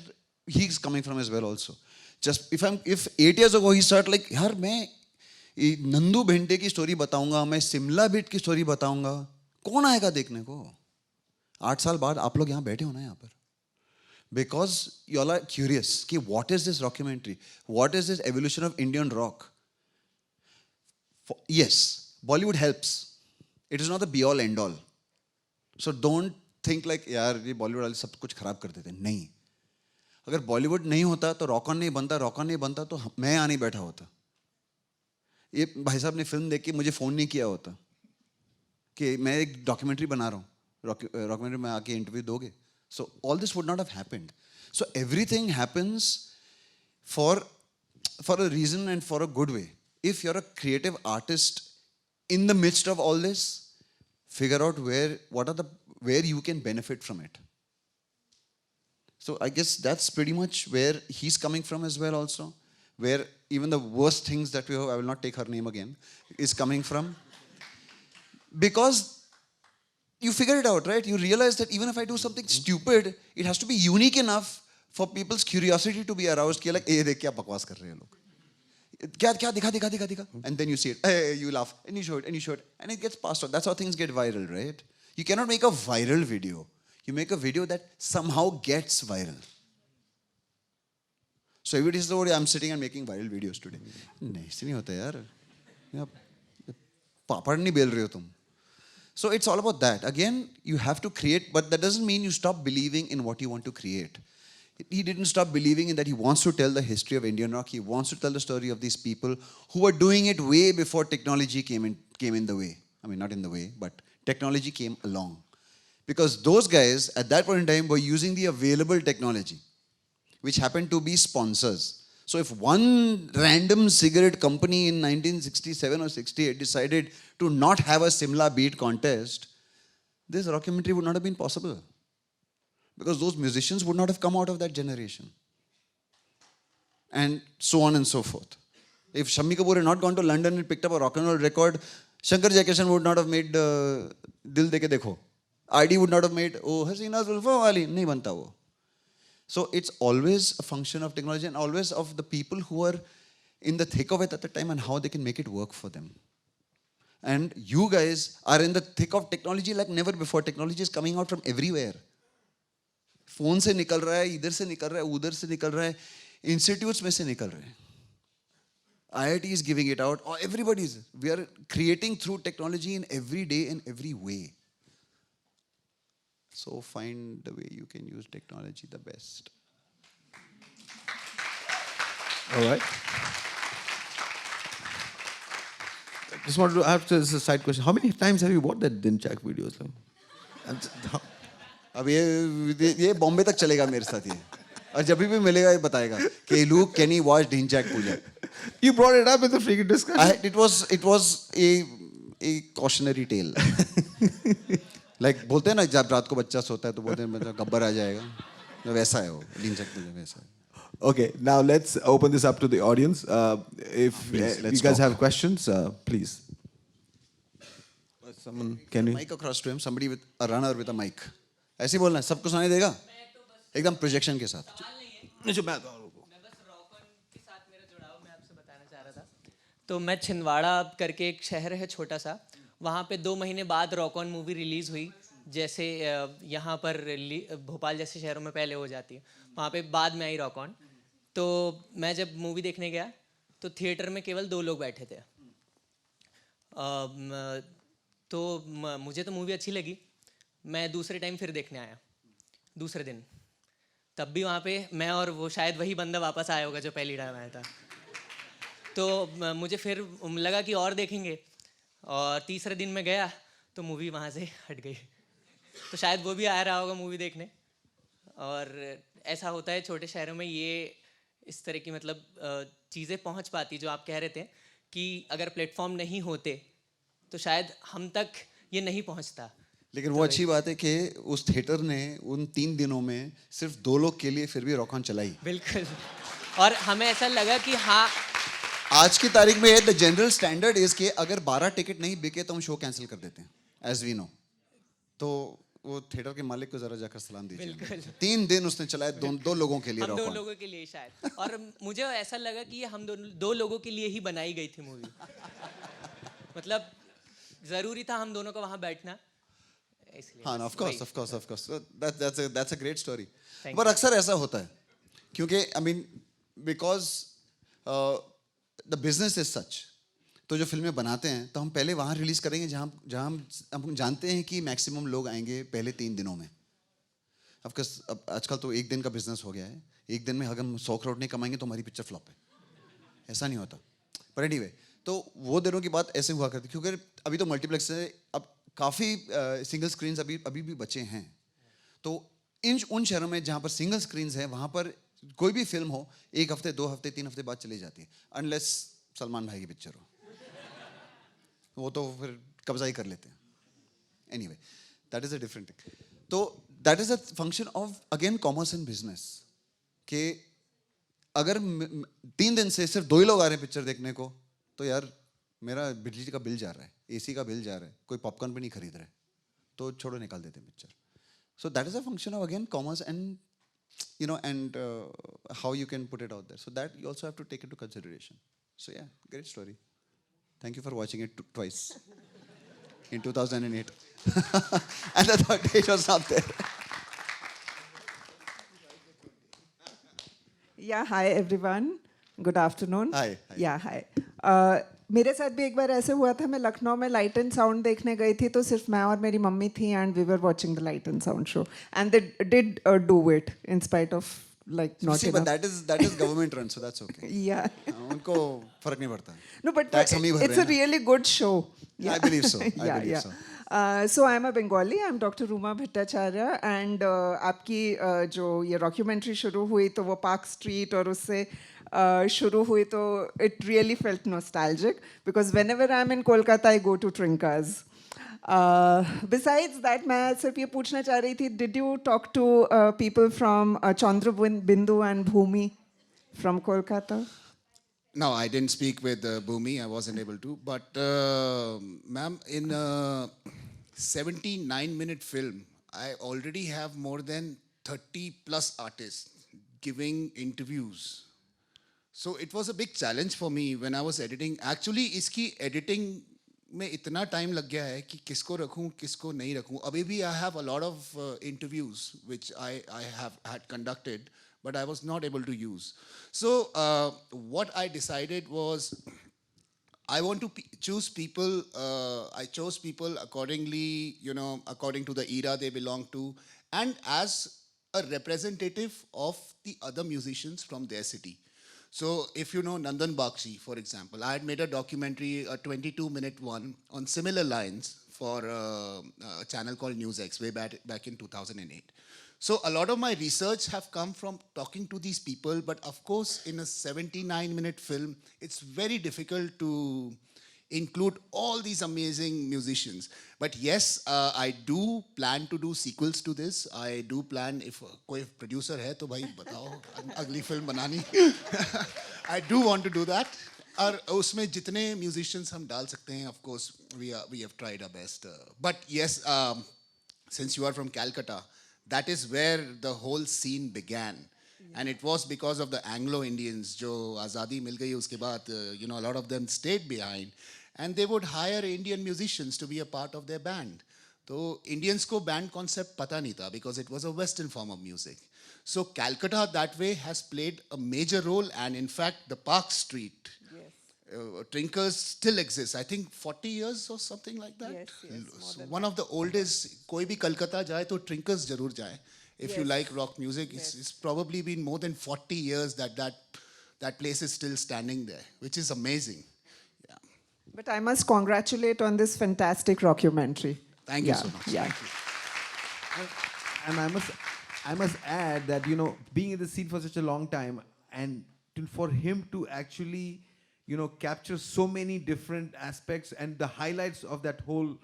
he's coming from as well also. Just if 8 years ago he started like यार मैं नंदू भेंटे की स्टोरी बताऊंगा, मैं शिमला बीट की स्टोरी बताऊंगा, कौन आएगा देखने को? 8 साल बाद आप लोग यहाँ बैठे हो ना यहाँ पर, because you all are curious कि what is this documentary, what is this evolution of Indian rock. Yes, Bollywood helps. It is not the be all end all. So don't think like यार ये बॉलीवुड वाले सब कुछ खराब कर देते. नहीं, अगर बॉलीवुड नहीं होता तो रॉक ऑन नहीं बनता, रॉक ऑन नहीं बनता तो मैं यहाँ नहीं बैठा होता. ये भाई साहब ने फिल्म देख के मुझे फ़ोन नहीं किया होता कि मैं एक डॉक्यूमेंट्री बना रहा हूँ, डॉक्यूमेंट्री में आके इंटरव्यू दोगे. So all this would not have happened. So everything happens for a reason and for a good way. If you're a creative artist in the midst of all this, figure out where you can benefit from it. So I guess that's pretty much where he's coming from as well also, where even the worst things that we have, I will not take her name again, is coming from. Because you figure it out, right? You realize that even if I do something stupid, it has to be unique enough for people's curiosity to be aroused. कि like, देख क्या बकवास कर रहे हैं लोग. क्या दिखा, and then you see it, you laugh, and you show it, and it gets passed on. That's how things get viral, right? You cannot make a viral video. You make a video that somehow gets viral. So everybody says, oh, I'm sitting and making viral videos today. नहीं, ऐसे नहीं होता यार. पापड़ नहीं bell रहे हो तुम. So it's all about that. Again, you have to create, but that doesn't mean you stop believing in what you want to create. He didn't stop believing in that. He wants to tell the history of Indian rock. He wants to tell the story of these people who were doing it way before technology came in the way. I mean, not in the way, but technology came along. Because those guys at that point in time were using the available technology, which happened to be sponsors. So if one random cigarette company in 1967 or 68 decided to not have a Simla Beat contest, this documentary would not have been possible. Because those musicians would not have come out of that generation. And so on and so forth. If Shammi Kapoor had not gone to London and picked up a rock and roll record, Shankar Jaikishan would not have made Dil De Ke Dekho. RD would not have made Oh Hasina Zulfa Wali. Nahi banta wo. So it's always a function of technology and always of the people who are in the thick of it at the time and how they can make it work for them. And you guys are in the thick of technology like never before. Technology is coming out from everywhere. Phone से निकल रहा है, इधर से निकल रहा है, उधर से निकल रहा है, इंस्टीट्यूट्स में से निकल रहे हैं. IIT is giving it out. We are creating through technology in every day and every way. So find the way you can use technology the best. All right. Just wanted to ask as a side question. How many times have you watched that Dinchak videos? अब ये बॉम्बे तक चलेगा मेरे साथ ये, और जब भी मिलेगा ये बताएगा कि Luke, can you watch Dinchak Puja? You brought it up in the freaking discussion. It was a cautionary tale. Like बोलते हैं ना जब रात को बच्चा सोता है तो बोलते हैं मतलब गब्बर आ जाएगा, वैसा है वो Dinchak Puja वैसा है. Okay, now let's open this up to the audience. If you guys have questions, please. Someone, can you? Mic across to him, somebody with a runner with a mic. ऐसे ही बोलना है, सबको सुनाई देगा एकदम projection के साथ. मैं बस रॉक ऑन के साथ मेरा जुड़ाव मैं आपसे बताना चाह रहा था. तो मैं छिंदवाड़ा करके एक शहर है छोटा सा, वहाँ पे 2 महीने बाद रॉक ऑन मूवी रिलीज़ हुई. जैसे यहाँ पर भोपाल जैसे शहरों में पहले हो जाती है, वहाँ पे बाद में आई रॉक ऑन. तो मैं जब मूवी देखने गया तो थिएटर में केवल 2 लोग बैठे थे. तो मुझे तो मूवी अच्छी लगी. मैं दूसरे टाइम फिर देखने आया, दूसरे दिन. तब भी वहाँ पे मैं और वो शायद वही बंदा वापस आया होगा जो पहली टाइम आया था. तो मुझे फिर लगा कि और देखेंगे, और तीसरे दिन मैं गया तो मूवी वहाँ से हट गई. तो शायद वो भी आ रहा होगा मूवी देखने. और ऐसा होता है छोटे शहरों में, ये इस तरह की मतलब चीज़ें पहुँच पाती, जो आप कह रहे थे कि अगर प्लेटफॉर्म नहीं होते तो शायद हम तक ये नहीं पहुँचता. लेकिन वो अच्छी बात है कि उस थिएटर ने उन 3 दिनों में सिर्फ 2 लोग के लिए फिर भी रॉक ऑन चलाई. बिल्कुल. और हमें ऐसा लगा कि हाँ, आज की तारीख में द जनरल स्टैंडर्ड इज कि अगर 12 टिकट नहीं बिके तो हम शो कैंसिल कर देते हैं, एज वी नो. तो वो थिएटर के मालिक को जरा जाकर सलाम दीजिए. बिल्कुल. 3 दिन उसने चलाया 2 लोगों के लिए हम रॉक 2 ऑन. लोगों के लिए शायद. और मुझे ऐसा लगा कि ये हम 2 लोगों के लिए ही बनाई गई थी मूवी. मतलब जरूरी था हम दोनों को वहां बैठना, इसलिए. हाँ, बस ऑफ कोर्स वही. Of course of course. That's a great story. Thank पर अक्सर ऐसा होता है क्योंकि I mean because the business is such. तो जो फिल्में बनाते हैं तो हम पहले वहाँ रिलीज करेंगे जहाँ जहाँ हम जानते हैं कि मैक्सिमम लोग आएंगे पहले 3 दिनों में. ऑफकोर्स अब आजकल तो 1 दिन का बिजनेस हो गया है. 1 दिन में अगर हम 100 करोड़ नहीं कमाएंगे तो हमारी पिक्चर फ्लॉप है. ऐसा नहीं होता. पर एनीवे, तो वो दिनों की बात ऐसे हुआ करती क्योंकि अभी तो मल्टीप्लेक्स है. अब काफ़ी सिंगल स्क्रीन्स अभी भी बचे हैं. तो उन शहरों में जहाँ पर सिंगल स्क्रीन्स हैं वहाँ पर कोई भी फिल्म हो 1 हफ्ते 2 हफ्ते 3 हफ्ते बाद चली जाती है, अनलेस सलमान भाई की पिक्चर हो. वो तो फिर कब्जा ही कर लेते हैं. Anyway, that is a different thing. तो that is a function of again commerce and business कि अगर 3 दिन से सिर्फ 2 ही लोग आ रहे हैं पिक्चर देखने को तो यार मेरा बिजली का बिल जा रहा है, एसी का बिल जा रहा है, कोई पॉपकॉर्न भी नहीं खरीद रहा है, तो छोड़ो निकाल देते हैं picture. So that is a function of again commerce and how you can put it out there. So that you also have to take into consideration. So yeah, great story. Thank you for watching it twice in 2008. And the third day it was not there. Yeah, hi everyone. Good afternoon. Hi, hi. Yeah, hi. मेरे साथ भी एक बार ऐसे हुआ था. मैं लखनऊ में light and sound देखने गई थी तो सिर्फ मैं और मेरी मम्मी थी and we were watching the light and sound show and they did do it in spite of like not See, but that is government run, so that's okay. या उनको फर्क नहीं पड़ता. नो बट Tax हम ही भर it's रहे अ हैं. Really good show. I believe so. I believe so. So I'm a Bengali. I'm Dr. Ruma Bhattacharya and आपकी जो ये डॉक्यूमेंट्री शुरू हुई तो वो पार्क स्ट्रीट और उससे शुरू हुई तो it really felt nostalgic because whenever I'm in Kolkata I go to Trinkas. Besides that मैं सिर्फ ये पूछना चाह रही थी, did you talk to people from Chandra Bindu and Bhumi from Kolkata? No, I didn't speak with Bhumi. I wasn't able to. But, ma'am, in a 79-minute film, I already have more than 30 plus artists giving interviews. So it was a big challenge for me when I was editing. Actually, इसकी editing में इतना time लग गया है कि किसको रखूं किसको नहीं रखूं. अभी भी I have a lot of interviews which I have had conducted, but I was not able to use. So what I decided was I want to choose people. I chose people accordingly, according to the era they belong to, and as a representative of the other musicians from their city. So if you know Nandan Bakshi, for example, I had made a documentary, a 22-minute one, on similar lines for a channel called NewsX way back in 2008. So a lot of my research have come from talking to these people, but of course in a 79-minute film, it's very difficult to include all these amazing musicians. But yes, I do plan to do sequels to this. I do plan, if कोई producer है तो भाई बताओ अगली film बनानी. I do want to do that. और उसमें जितने musicians हम डाल सकते हैं, of course we have tried our best. But yes, since you are from Calcutta, that is where the whole scene began. And it was because of the Anglo-Indians, जो आज़ादी मिल गई उसके बाद, a lot of them stayed behind. And they would hire Indian musicians to be a part of their band. So Indians को band concept पता नहीं था because it was a Western form of music. So Calcutta that way has played a major role, and in fact the Park Street, Trinkers still exists. I think 40 years or something like that. Yes, more than One of the oldest. कोई भी कलकत्ता जाए तो Trinkers जरूर जाए. If you like rock music, it's probably been more than 40 years that place is still standing there, which is amazing. Yeah. But I must congratulate on this fantastic documentary. Thank you so much. Yeah. And I must add that, being in the scene for such a long time, and for him to actually, capture so many different aspects and the highlights of that whole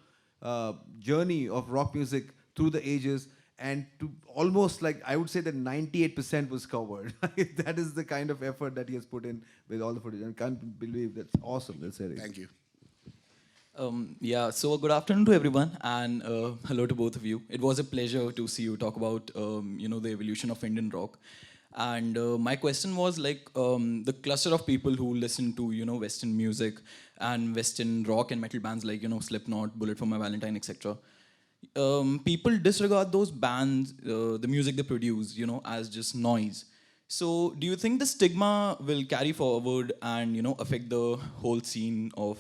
journey of rock music through the ages, and to almost like I would say that 98% was covered. That is the kind of effort that he has put in with all the footage. I can't believe that's awesome. That's it. Thank you. Yeah, so good afternoon to everyone, and hello to both of you. It was a pleasure to see you talk about, the evolution of Indian rock. And my question was like the cluster of people who listen to, Western music and Western rock and metal bands like, Slipknot, Bullet for My Valentine, etc. People disregard those bands, the music they produce, as just noise. So do you think the stigma will carry forward and, affect the whole scene of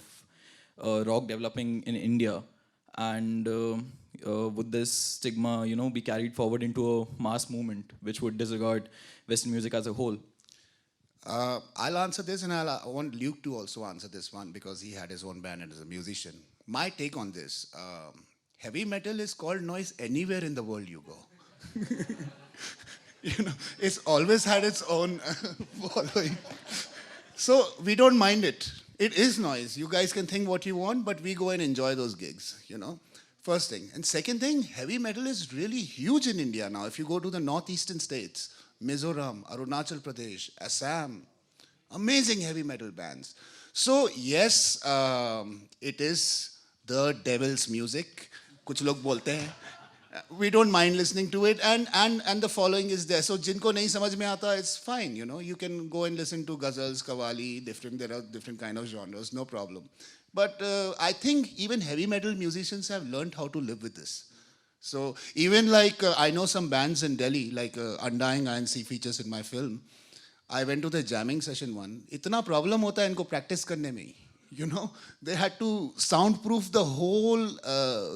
rock developing in India, and would this stigma, be carried forward into a mass movement which would disregard Western music as a whole? I'll answer this, and I want Luke to also answer this one because he had his own band and is a musician. My take on this: heavy metal is called noise anywhere in the world you go. It's always had its own following. So we don't mind it. It is noise. You guys can think what you want, but we go and enjoy those gigs, First thing. And second thing, heavy metal is really huge in India now. If you go to the northeastern states, Mizoram, Arunachal Pradesh, Assam, amazing heavy metal bands. So yes, it is the devil's music. Kuch log bolte hain. We don't mind listening to it, and the following is there. So jinko nahi samajh mein aata, it's fine, You can go and listen to ghazals, qawwali, there are different kind of genres, no problem. But I think even heavy metal musicians have learned how to live with this. So even like I know some bands in Delhi, like Undying Iron Sea features in my film. I went to the jamming session one. Itna problem hota hai inko practice karne mein. They had to soundproof the whole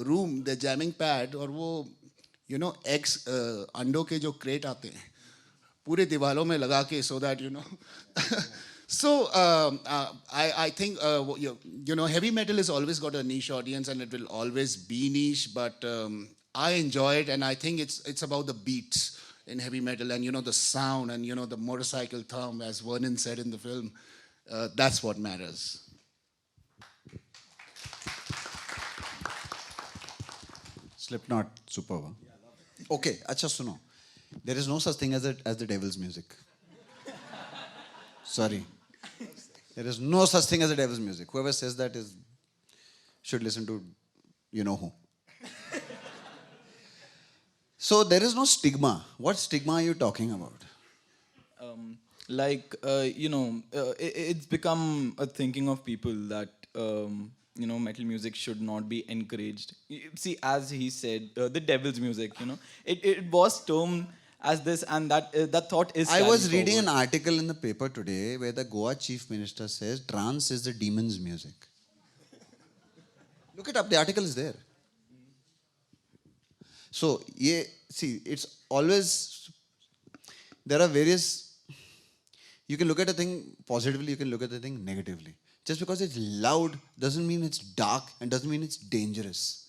room, the jamming pad, और वो, eggs, अंडों के जो crate आते हैं, पूरे दीवारों में लगा के, so that, So I think, heavy metal has always got a niche audience and it will always be niche, but I enjoy it, and I think it's about the beats in heavy metal and, the sound and, the motorcycle thumb, as Vernon said in the film. That's what matters. Slipknot, superb. Okay, acha suno. There is no such thing as the devil's music. Sorry. There is no such thing as the devil's music. Whoever says that should listen to you know who. So there is no stigma. What stigma are you talking about? It's become a thinking of people that metal music should not be encouraged. See, as he said, the devil's music. It was termed as this, and that thought is. I was carried reading an forward. article in the paper today where the Goa chief minister says trance is the demon's music. Look it up. The article is there. So, it's always, there are various, you can look at a thing positively, you can look at the thing negatively. Just because it's loud doesn't mean it's dark and doesn't mean it's dangerous.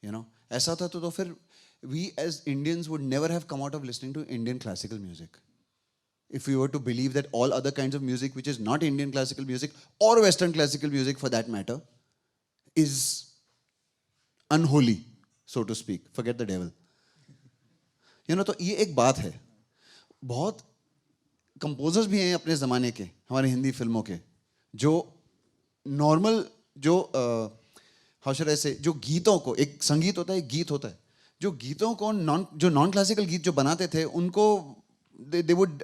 ऐसा था तो फिर we as Indians would never have come out of listening to Indian classical music. If we were to believe that all other kinds of music, which is not Indian classical music or Western classical music for that matter, is unholy, so to speak. Forget the devil. तो ये एक बात है. बहुत composers भी हैं अपने ज़माने के, हमारे हिंदी फिल्मों के, जो नॉर्मल, हाउ शुड आई से, जो गीतों को, एक संगीत होता है, एक गीत होता है, जो गीतों को जो नॉन क्लासिकल गीत जो बनाते थे, उनको they would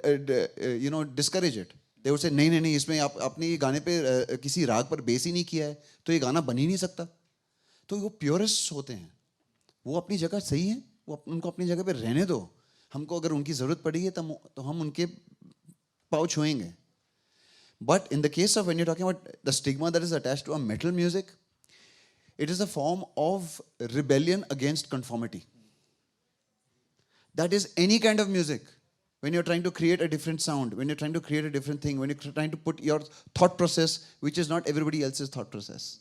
discourage it. They would say नहीं, इसमें आपने ये गाने पे किसी राग पर बेस ही नहीं किया है, तो ये गाना बन ही नहीं सकता. तो वो प्योरिस्ट्स होते हैं, वो अपनी जगह सही है, उनको अपनी जगह पे रहने दो. हमको अगर उनकी ज़रूरत पड़ी है तो हम उनके पाँव छुएंगे. But in the case of when you're talking about the stigma that is attached to a metal music, it is a form of rebellion against conformity. That is any kind of music. When you're trying to create a different sound, when you're trying to create a different thing, when you're trying to put your thought process, which is not everybody else's thought process.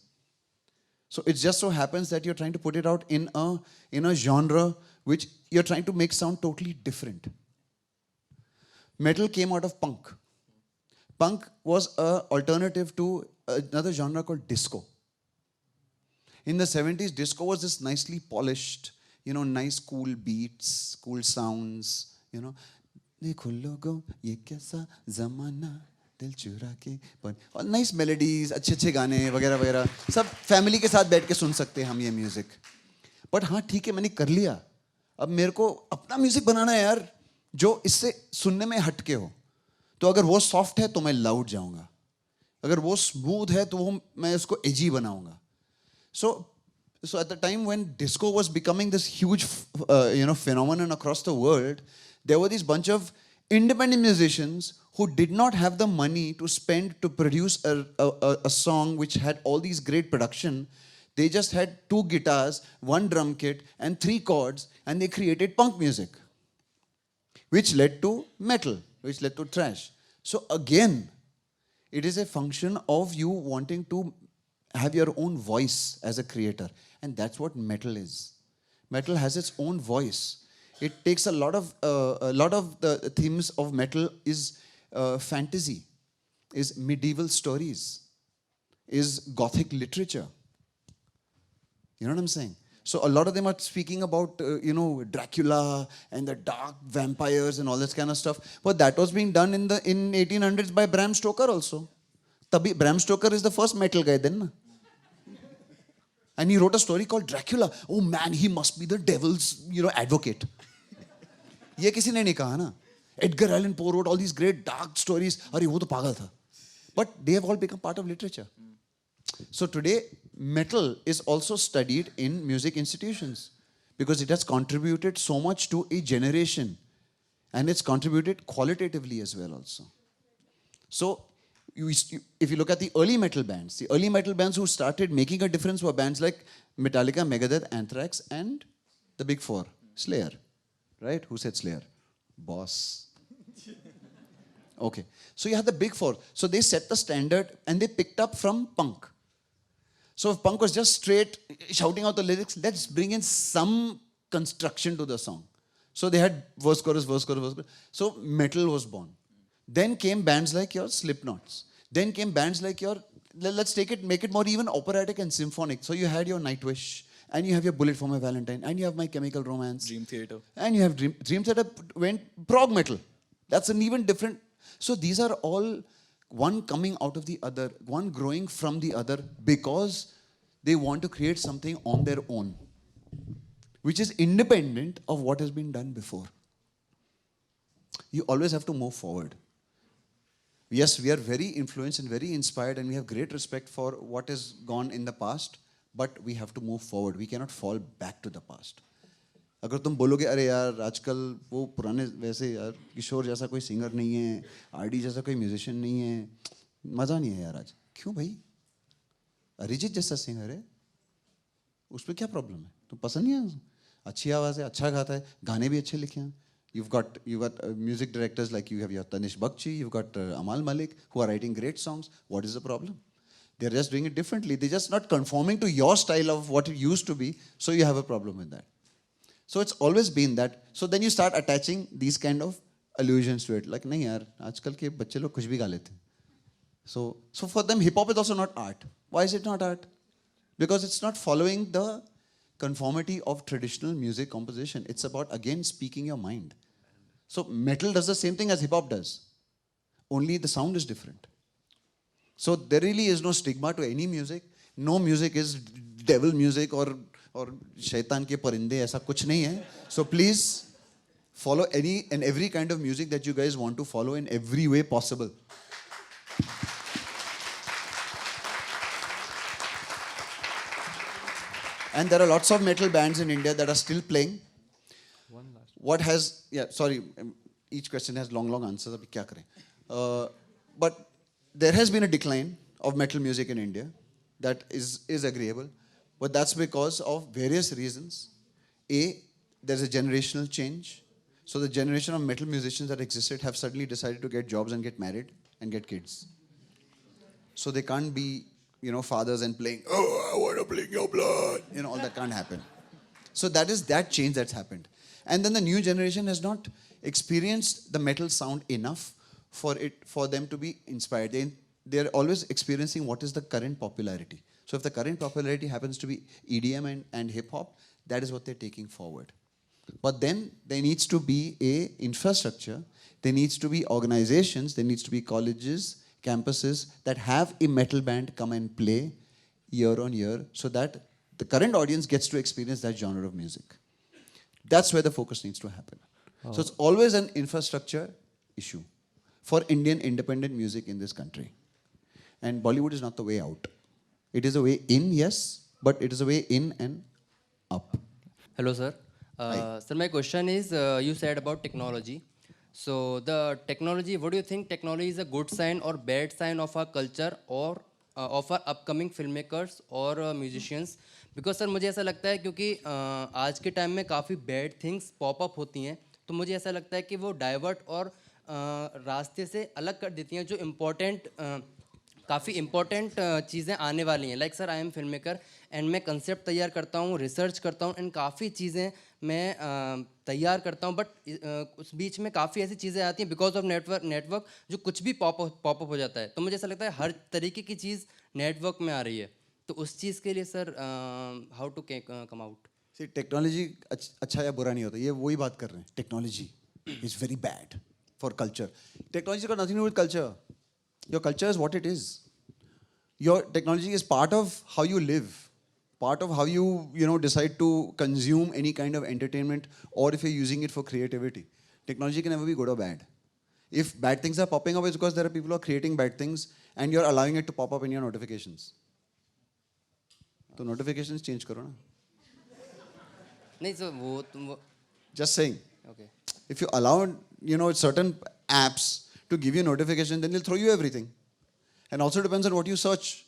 So it just so happens that you're trying to put it out in a genre which you're trying to make sound totally different. Metal came out of punk. Punk was an alternative to another genre called disco. In the 70s, disco was this nicely polished, nice cool beats, cool sounds, देखो लोगों ये कैसा ज़माना दिल चुरा के और nice melodies अच्छे अच्छे गाने वगैरह वगैरह सब फैमिली के साथ बैठ के सुन सकते हैं हम ये म्यूज़िक बट हाँ ठीक है मैंने कर लिया अब मेरे को अपना म्यूज़िक बनाना है यार जो इससे सुनने में हटके हो तो अगर वो सॉफ्ट है तो मैं लाउड जाऊंगा अगर वो स्मूथ है तो वो मैं उसको एजी बनाऊंगा so at the time when disco was becoming this huge phenomenon across the world there were these bunch of independent musicians who did not have the money to spend to produce a song which had all these great production. They just had 2 guitars, 1 drum kit, and 3 chords, and they created punk music, which led to metal, which led to thrash. So again, it is a function of you wanting to have your own voice as a creator, and that's what metal is. Metal has its own voice. It takes a lot of the themes of metal is fantasy, is medieval stories, is gothic literature. You know what I'm saying? So a lot of them are speaking about Dracula and the dark vampires and all this kind of stuff. But that was being done in 1800s by Bram Stoker also. Tabhi Bram Stoker is the first metal guy then. Na? And he wrote a story called Dracula. Oh man, he must be the devil's advocate. ये किसी ने नहीं कहा ना Edgar Allan Poe wrote all these great dark stories अरे वो तो पागल था but they have all become part of literature so today metal is also studied in music institutions because it has contributed so much to a generation and it's contributed qualitatively as well also so if you look at the early metal bands who started making a difference were bands like Metallica, Megadeth, Anthrax and the Big Four, Slayer. Right? Who said Slayer? Boss. Okay. So you have the Big Four. So they set the standard and they picked up from punk. So if punk was just straight shouting out the lyrics, let's bring in some construction to the song. So they had verse, chorus, verse, chorus, verse, chorus. So metal was born. Then came bands like your Slipknots. Then came bands like your, let's make it more even operatic and symphonic. So you had your Nightwish. And you have your Bullet for My Valentine, and you have My Chemical Romance. Dream Theater. And you have Dream Theater went prog metal. That's an even different. So these are all one coming out of the other, one growing from the other because they want to create something on their own, which is independent of what has been done before. You always have to move forward. Yes, we are very influenced and very inspired, and we have great respect for what has gone in the past. But we have to move forward. We cannot fall back to the past. अगर तुम बोलोगे अरे यार आजकल वो पुराने वैसे यार किशोर जैसा कोई सिंगर नहीं है आरडी जैसा कोई म्यूजिशियन नहीं है मज़ा नहीं है यार आज क्यों भाई अरिजीत जैसा सिंगर है उस पर क्या प्रॉब्लम है तुम पसंद नहीं है अच्छी आवाज़ है अच्छा गाता है गाने भी अच्छे लिखे हैं You've got music directors like you have your Tanish Bakshi, you've got Amal Malik who are writing great songs. What is the problem? They're just doing it differently. They're just not conforming to your style of what it used to be, so you have a problem with that. So it's always been that. So then you start attaching these kind of allusions to it. Like, nahi yaar, aajkal ke bacche log kuch bhi ga lete. So for them, hip hop is also not art. Why is it not art? Because it's not following the conformity of traditional music composition. It's about, again, speaking your mind. So metal does the same thing as hip hop does. Only the sound is different. So there really is no stigma to any music. No music is devil music or shaitan ke parinde, aisa kuch nahi hai. So please follow any and every kind of music that you guys want to follow in every way possible. And there are lots of metal bands in India that are still playing. What has, each question has long answers. Abhi kya kare? But there has been a decline of metal music in India that is agreeable. But that's because of various reasons. A, there's a generational change. So the generation of metal musicians that existed have suddenly decided to get jobs and get married and get kids. So they can't be, fathers and playing, oh, I want to play your blood. All that can't happen. So that is that change that's happened. And then the new generation has not experienced the metal sound enough for them to be inspired. They're always experiencing what is the current popularity. So if the current popularity happens to be EDM and hip hop, that is what they're taking forward. But then there needs to be a infrastructure, there needs to be organizations, there needs to be colleges, campuses that have a metal band come and play year on year so that the current audience gets to experience that genre of music. That's where the focus needs to happen. So it's always an infrastructure issue for Indian independent music in this country. And Bollywood is not the way out. It is a way in, yes, but it is a way in and up. Hello, sir. Sir, my question is, you said about technology. So the technology, what do you think technology is a good sign or bad sign of our culture or of our upcoming filmmakers or musicians? Because sir मुझे ऐसा लगता है क्योंकि आज के time में काफ़ी bad things pop up होती हैं, तो मुझे ऐसा लगता है कि वो डाइवर्ट और रास्ते से अलग कर देती हैं जो इम्पोर्टेंट काफ़ी इम्पोर्टेंट चीज़ें आने वाली हैं. Like sir, I am film maker and मैं कंसेप्ट तैयार करता हूँ, रिसर्च करता हूँ एंड काफ़ी चीज़ें मैं तैयार करता हूँ, बट उस बीच में काफ़ी ऐसी चीज़ें आती हैं बिकॉज ऑफ नेटवर्क जो कुछ भी पॉपअप हो जाता है. तो मुझे ऐसा लगता है हर तरीके की चीज़ नेटवर्क में आ रही है, तो उस चीज़ के लिए sir how to come out? See, technology अच्छा या बुरा नहीं होता, ये वही बात कर रहे हैं. Technology is very bad for culture. Technology का nothing to do with culture. Your culture is what it is. Your technology is part of how you live, part of how you decide to consume any kind of entertainment, or if you're using it for creativity. Technology can never be good or bad. If bad things are popping up, it's because there are people who are creating bad things and you're allowing it to pop up in your notifications. So notifications change karo na. नहीं sir, वो Just saying. Okay. If you allow, certain apps to give you notification, then they'll throw you everything. And also depends on what you search.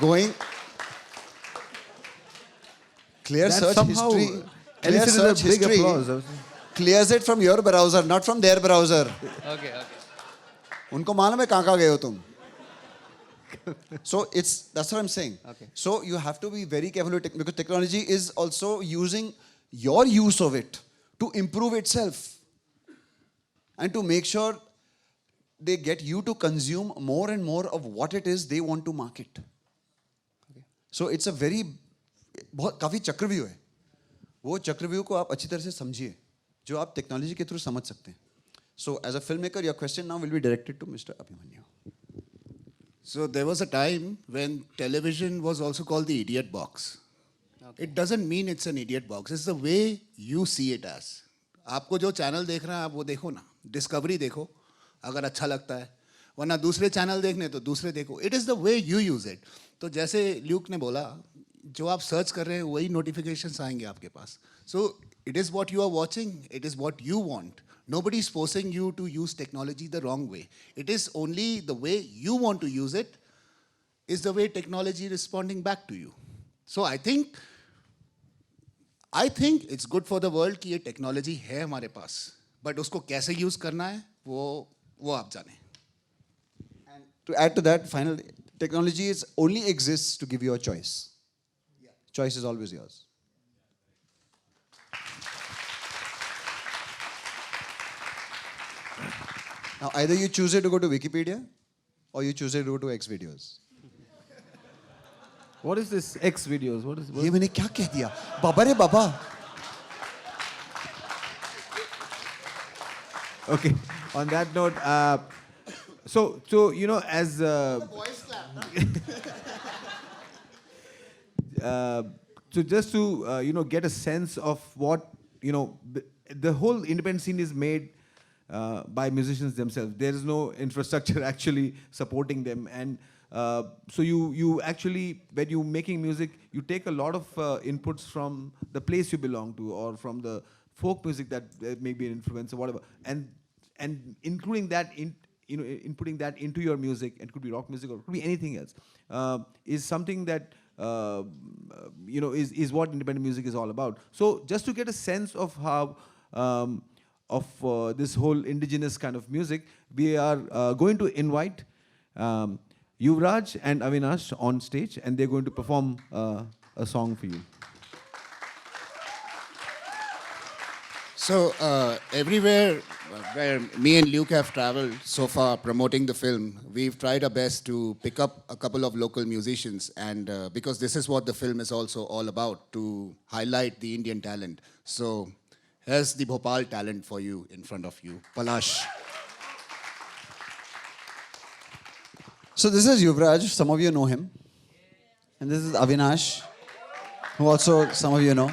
Going clear That search somehow history. Clear elicited a search big history applause. clears it from your browser, not from their browser. Okay. उनको मालूम है कहाँ गए हो तुम. So that's what I'm saying. Okay. So you have to be very careful with because technology is also using your use of it to improve itself and to make sure they get you to consume more and more of what it is they want to market. Okay. So it's a very बहुत काफ़ी चक्रव्यूह है. वो चक्रव्यूह को आप अच्छी तरह से समझिए जो आप टेक्नोलॉजी के थ्रू समझ सकते हैं. So as a filmmaker, your question now will be directed to Mr. Abhimanyu. So there was a time when television was also called the idiot box. It doesn't mean it's an idiot box. It's the way you see it as. आपको जो channel देख रहे हैं आप वो देखो ना. Discovery देखो अगर अच्छा लगता है, वरना दूसरे चैनल देखने तो दूसरे देखो. It is the way you use it. तो जैसे ल्यूक ने बोला, जो आप सर्च कर रहे हैं वही नोटिफिकेशंस आएंगे आपके पास. So it is what you are watching. It is what you want. Nobody is forcing you to use technology the wrong way. It is only the way you want to use it is the way technology is responding back to you. So I think it's good for the world कि ये technology है हमारे पास, but उसको कैसे use करना है वो आप जाने. And to add to that, final technology only exists to give you a choice. Choice is always yours. Now, either you choose it to go to Wikipedia or you choose it to go to X videos. What is this X videos? What is ये मैंने क्या कह दिया? बाबा रे बाबा. Okay. On that note, so as so just to get a sense of what the whole independent scene is made by musicians themselves. There is no infrastructure actually supporting them, and so you actually, when you're making music, you take a lot of inputs from the place you belong to, or from the folk music that may be an influence or whatever, and including that inputting that into your music. It could be rock music or it could be anything else. Is something that is what independent music is all about. So just to get a sense of how of this whole indigenous kind of music, we are going to invite Yuvraj and Avinash on stage, and they're going to perform a song for you. So everywhere where me and Luke have traveled so far promoting the film, we've tried our best to pick up a couple of local musicians, and because this is what the film is also all about, to highlight the Indian talent. So here's the Bhopal talent for you in front of you, Palash. So this is Yuvraj, some of you know him. And this is Avinash, who also some of you know.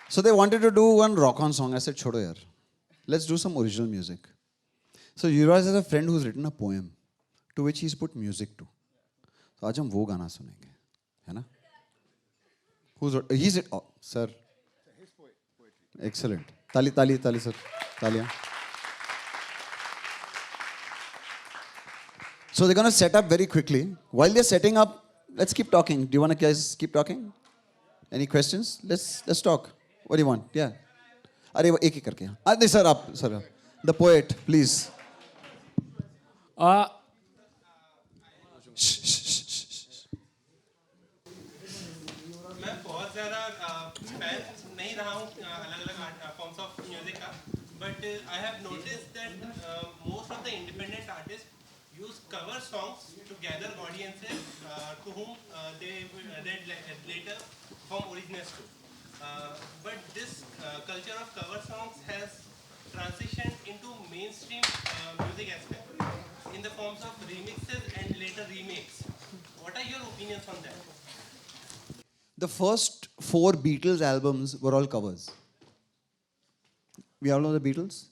So they wanted to do one rock-on song. I said, chodo yaar, let's do some original music. So Yuvraj has a friend who's written a poem to which he's put music to. So आज हम वो गाना सुनेंगे, है ना? He's it. Oh, sir. Excellent. Tali, sir. Talia. So they're going to set up very quickly. While they're setting up, let's keep talking. Do you want to guys keep talking? Any questions? Let's talk. What do you want? Yeah. अरे वो एक ही करके. नहीं sir, आप sir. The poet, please. मैं बहुत ज़्यादा fan नहीं रहा हूँ अलग-अलग फॉर्म्स ऑफ म्यूजिक का, but I have noticed that most of the independent artist use cover songs to gather audiences to whom they later form originals to. But this culture of cover songs has transitioned into mainstream music aspect in the forms of remixes and later remakes. What are your opinions on that? The first 4 Beatles albums were all covers. We all know the Beatles?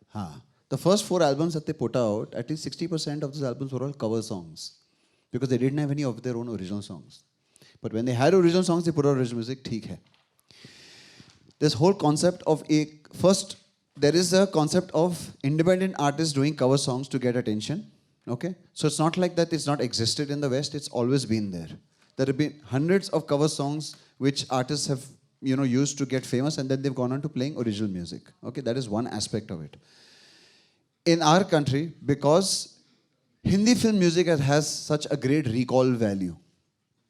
Huh. The first 4 albums that they put out, at least 60% of those albums were all cover songs. Because they didn't have any of their own original songs. But when they had original songs, they put out original music, theek hai. This whole concept of first, there is a concept of independent artists doing cover songs to get attention. Okay? So it's not like that it's not existed in the West, it's always been there. There have been hundreds of cover songs which artists have used to get famous, and then they've gone on to playing original music. Okay? That is one aspect of it. In our country, because Hindi film music has such a great recall value,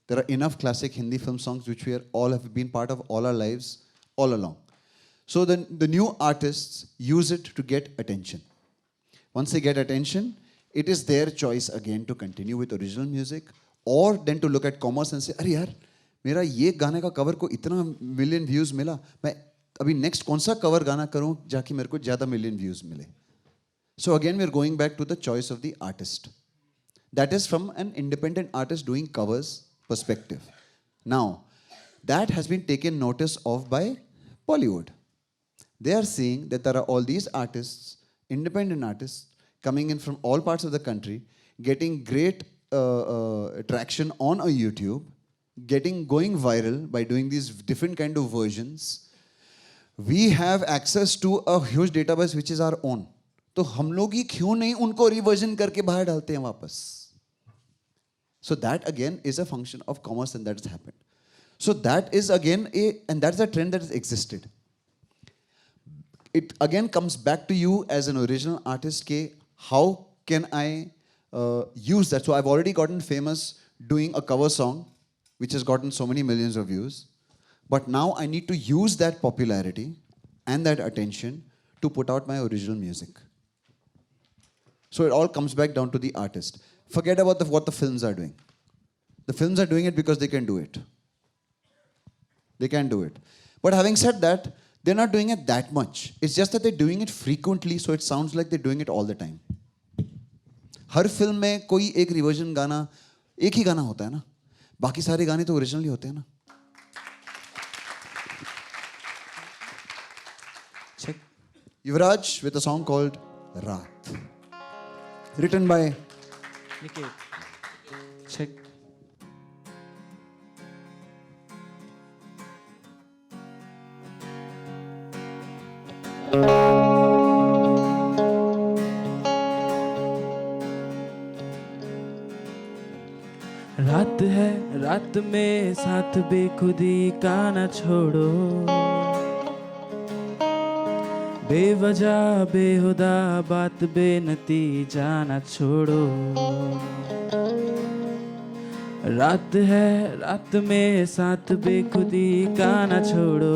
there are enough classic Hindi film songs which we all have been part of all our lives, all along. So the new artists use it to get attention. Once they get attention, it is their choice again to continue with original music, or then to look at commerce and say, अरे यार, मेरा ये गाने का cover को इतना million views मिला, मैं अभी next कौन सा cover गाना करूँ जाकि मेरे को ज़्यादा million views मिले. So again, we're going back to the choice of the artist. That is from an independent artist doing covers perspective. Now, that has been taken notice of by Bollywood. They are seeing that there are all these artists, independent artists, coming in from all parts of the country, getting great traction on a YouTube, going viral by doing these different kind of versions. We have access to a huge database which is our own. तो हम लोग ही क्यों नहीं उनको reversion करके बाहर डालते हैं वापस? So that again is a function of commerce, and that has happened. So that is again and that's a trend that has existed. It again comes back to you as an original artist. How can I use that? So I've already gotten famous doing a cover song, which has gotten so many millions of views. But now I need to use that popularity and that attention to put out my original music. So it all comes back down to the artist. Forget about what the films are doing. The films are doing it because they can do it. They can do it. But having said that, they're not doing it that much. It's just that they're doing it frequently, so it sounds like they're doing it all the time. Her film में कोई एक reversion गाना, एक ही गाना होता है ना. बाकी सारे गाने तो ओरिजिनली होते हैं ना. Check. Yuvraj with a song called Raat. Written by Niket. Check. रात है, रात में साथ बेखुदी का न छोड़ो. बेवजह बेहुदा बात बेनतीजा न छोड़ो. रात है, रात में साथ बेखुदी का न छोड़ो.